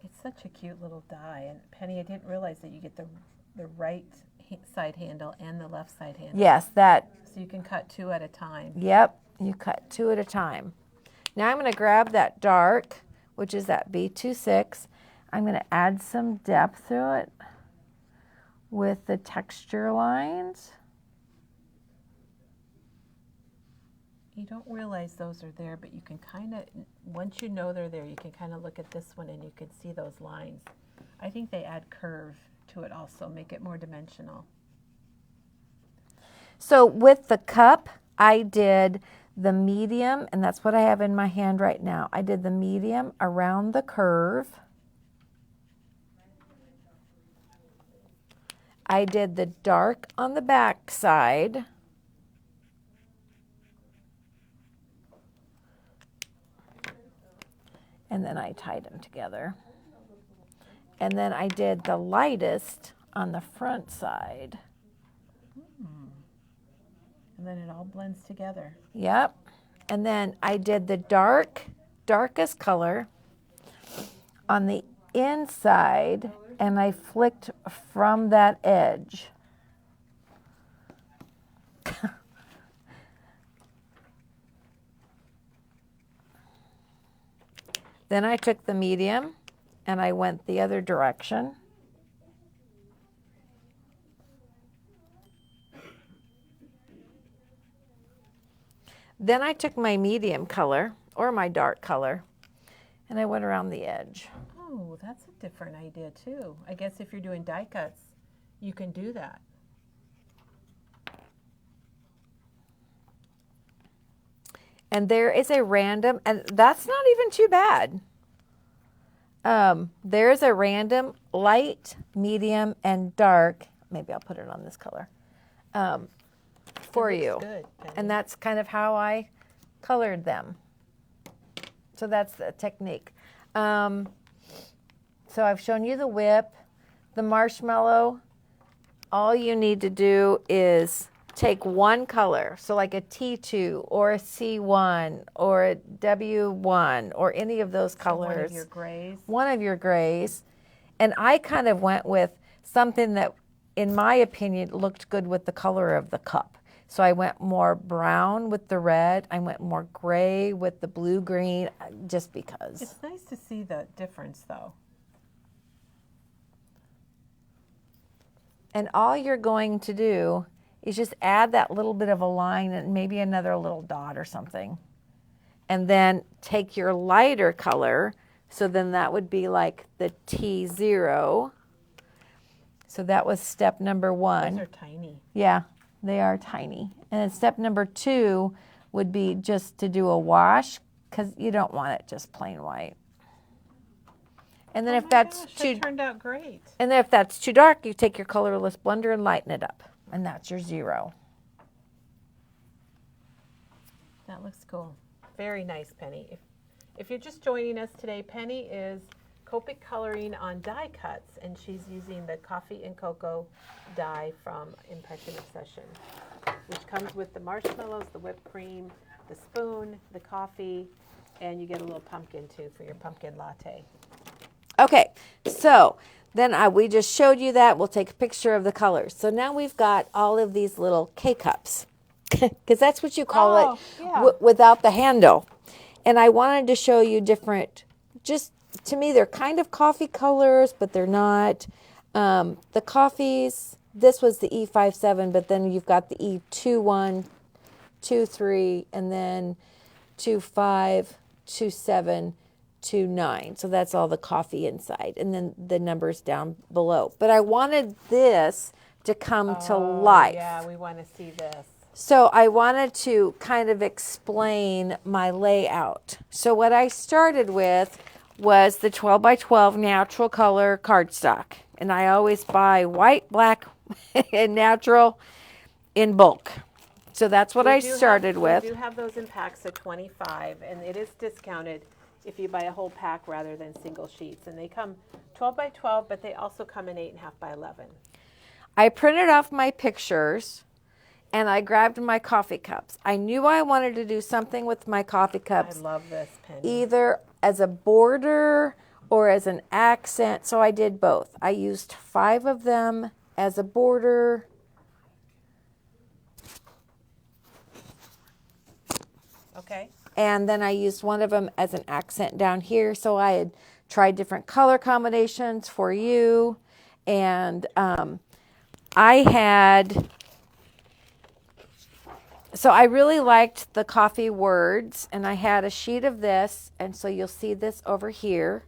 It's such a cute little die. And Penny, I didn't realize that you get the right side handle and the left side handle. Yes, that. So you can cut 2 at a time. Yep, you cut 2 at a time. Now I'm going to grab that dark, which is that B26. I'm going to add some depth through it with the texture lines. You don't realize those are there, but you can kind of, once you know they're there, you can kind of look at this one and you can see those lines. I think they add curve to it also, make it more dimensional. So with the cup, I did the medium, and that's what I have in my hand right now. I did the medium around the curve. I did the dark on the back side. And then I tied them together. And then I did the lightest on the front side. And then it all blends together. Yep. And then I did the darkest color on the inside, and I flicked from that edge. Then I took the medium and I went the other direction. Then I took my medium color or my dark color and I went around the edge. Oh, that's a different idea too. I guess if you're doing die cuts, you can do that. And there is a random, and that's not even too bad. There's a random light, medium, and dark. Maybe I'll put it on this color for you. Good, and that's kind of how I colored them. So that's the technique. So I've shown you the whip, the marshmallow. All you need to do is take one color, so like a T2 or a C1 or a W1 or any of those colors. One of your grays. One of your grays. And I kind of went with something that, in my opinion, looked good with the color of the cup. So I went more brown with the red. I went more gray with the blue-green, just because. It's nice to see the difference, though. And all you're going to do is just add that little bit of a line and maybe another little dot or something. And then take your lighter color, so then that would be like the T0. So that was step number 1. Those are tiny. Yeah, they are tiny. And then step number 2 would be just to do a wash, because you don't want it just plain white. And then if that's it turned out great. And then if that's too dark, you take your colorless blender and lighten it up. And that's your 0. That looks cool. Very nice, Penny. If you're just joining us today, Penny is Copic coloring on die cuts, and she's using the coffee and cocoa die from Impression Obsession, which comes with the marshmallows, the whipped cream, the spoon, the coffee, and you get a little pumpkin too for your pumpkin latte. Okay, so then we just showed you that. We'll take a picture of the colors. So now we've got all of these little K-cups, because that's what you call it yeah. without the handle. And I wanted to show you different, just to me, they're kind of coffee colors, but they're not. The coffees, this was the E57, but then you've got the E21, 23, and then 25, 27, 29. So that's all the coffee inside, and then the numbers down below. But I wanted this to come to life. Yeah, we want to see this. So I wanted to kind of explain my layout. So what I started with was the 12 by 12 natural color cardstock. And I always buy white, black, and natural in bulk. So that's what I started with. We do have those in packs of 25, and it is discounted if you buy a whole pack rather than single sheets. And they come 12 by 12, but they also come in 8.5 by 11. I printed off my pictures, and I grabbed my coffee cups. I knew I wanted to do something with my coffee cups. I love this, Penny. Either as a border or as an accent, so I did both. I used 5 of them as a border. Okay. And then I used one of them as an accent down here. So I had tried different color combinations for you. And so I really liked the coffee words. And I had a sheet of this. And so you'll see this over here.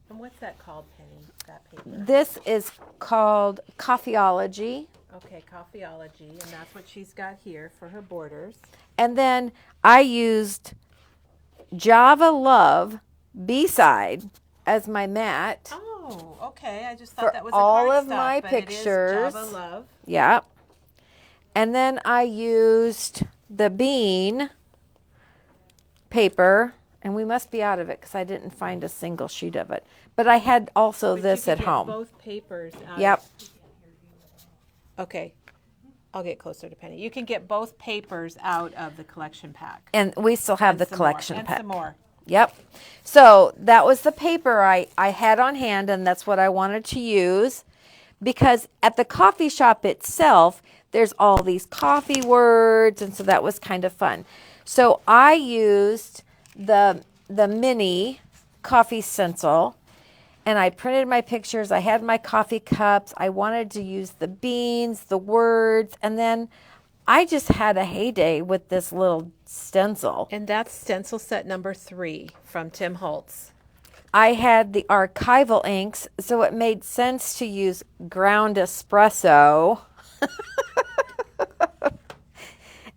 And what's that called, Penny, that paper? This is called Coffeeology. Okay, Coffeeology, and that's what she's got here for her borders. And then I used Java Love B-side as my mat. Oh, okay. I just thought For that was all a of my but pictures. It is Java Love. Yeah. And then I used the bean paper, and we must be out of it because I didn't find a single sheet of it. But I had also But this you at can home. get both papers out. Yep. Okay. I'll get closer to Penny. You can get both papers out of the collection pack. And we still have And the some collection more. pack. And some more. Yep. So that was the paper I had on hand, and that's what I wanted to use. Because at the coffee shop itself, there's all these coffee words, and so that was kind of fun. So I used the mini coffee stencil, and I printed my pictures. I had my coffee cups. I wanted to use the beans, the words, and then I just had a heyday with this little stencil. And that's stencil set number 3 from Tim Holtz. I had the archival inks, so it made sense to use ground espresso.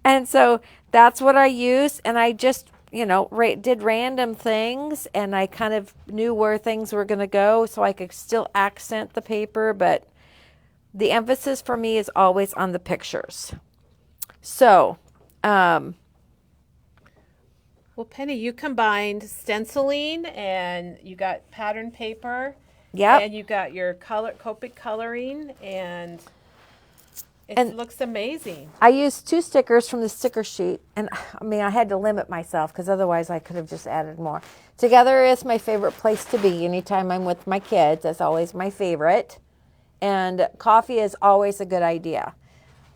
And so that's what I used, and I just, did random things, and I kind of knew where things were going to go, so I could still accent the paper, but the emphasis for me is always on the pictures. So, well, Penny, you combined stenciling, and you got pattern paper. Yep. And you got your Copic coloring, and it looks amazing. I used 2 stickers from the sticker sheet, and I had to limit myself because otherwise I could have just added more. Together is my favorite place to be. Anytime I'm with my kids, that's always my favorite. And coffee is always a good idea.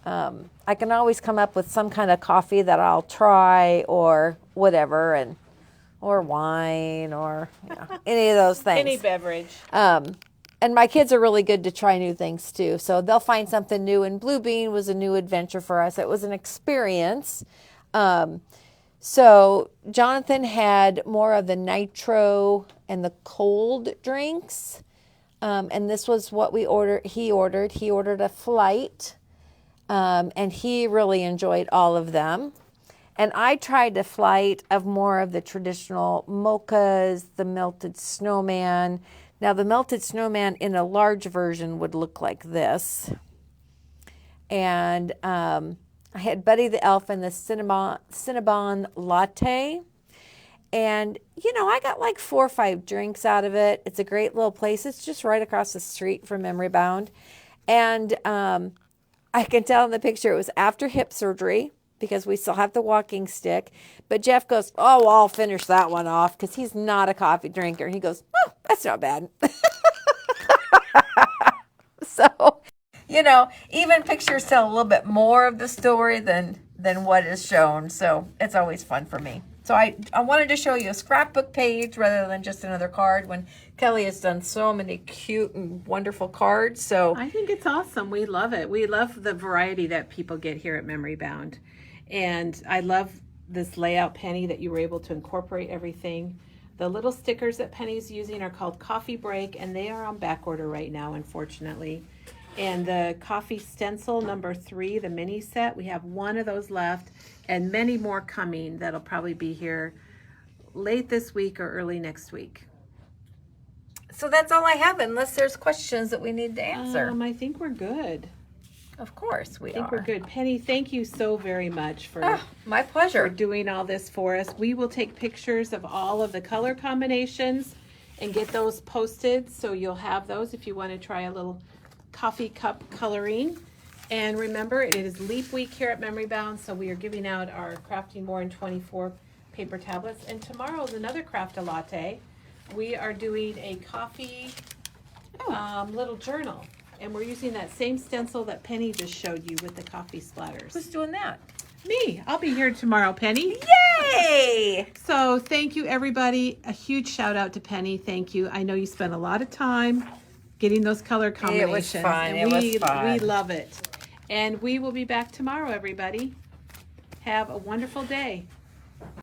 I can always come up with some kind of coffee that I'll try or whatever, or wine or any of those things. Any beverage. And my kids are really good to try new things too. So they'll find something new. And Blue Bean was a new adventure for us. It was an experience. So Jonathan had more of the nitro and the cold drinks. And this was what we ordered. He ordered a flight. And he really enjoyed all of them. And I tried a flight of more of the traditional mochas, the melted snowman. Now, the melted snowman in a large version would look like this. And I had Buddy the Elf and the Cinnabon latte. And, you know, I got like 4 or 5 drinks out of it. It's a great little place. It's just right across the street from Memory Bound. And I can tell in the picture it was after hip surgery because we still have the walking stick. But Jeff goes, oh, well, I'll finish that one off because he's not a coffee drinker. He goes, oh, that's not bad. So, you know, even pictures tell a little bit more of the story than what is shown. So it's always fun for me. So I wanted to show you a scrapbook page rather than just another card when Kelly has done so many cute and wonderful cards. So I think it's awesome. We love it. We love the variety that people get here at Memory Bound. And I love this layout, Penny, that you were able to incorporate everything. The little stickers that Penny's using are called Coffee Break, and they are on back order right now, unfortunately. And the coffee stencil number 3, the mini set, we have 1 of those left and many more coming that'll probably be here late this week or early next week. So that's all I have, unless there's questions that we need to answer. I think we're good. Of course we I think are. we're good. Penny, thank you so very much for my pleasure. doing all this for us. We will take pictures of all of the color combinations and get those posted, so you'll have those if you want to try a little coffee cup coloring. And remember, it is Leap Week here at Memory Bound, so we are giving out our Crafting More in 24 paper tablets. And tomorrow is another Craft a Latte. We are doing a coffee little journal. And we're using that same stencil that Penny just showed you with the coffee splatters. Who's doing that? Me. I'll be here tomorrow, Penny. Yay! So thank you, everybody. A huge shout out to Penny. Thank you. I know you spent a lot of time getting those color combinations. It was fun. And It was fun. We love it. And we will be back tomorrow, everybody. Have a wonderful day.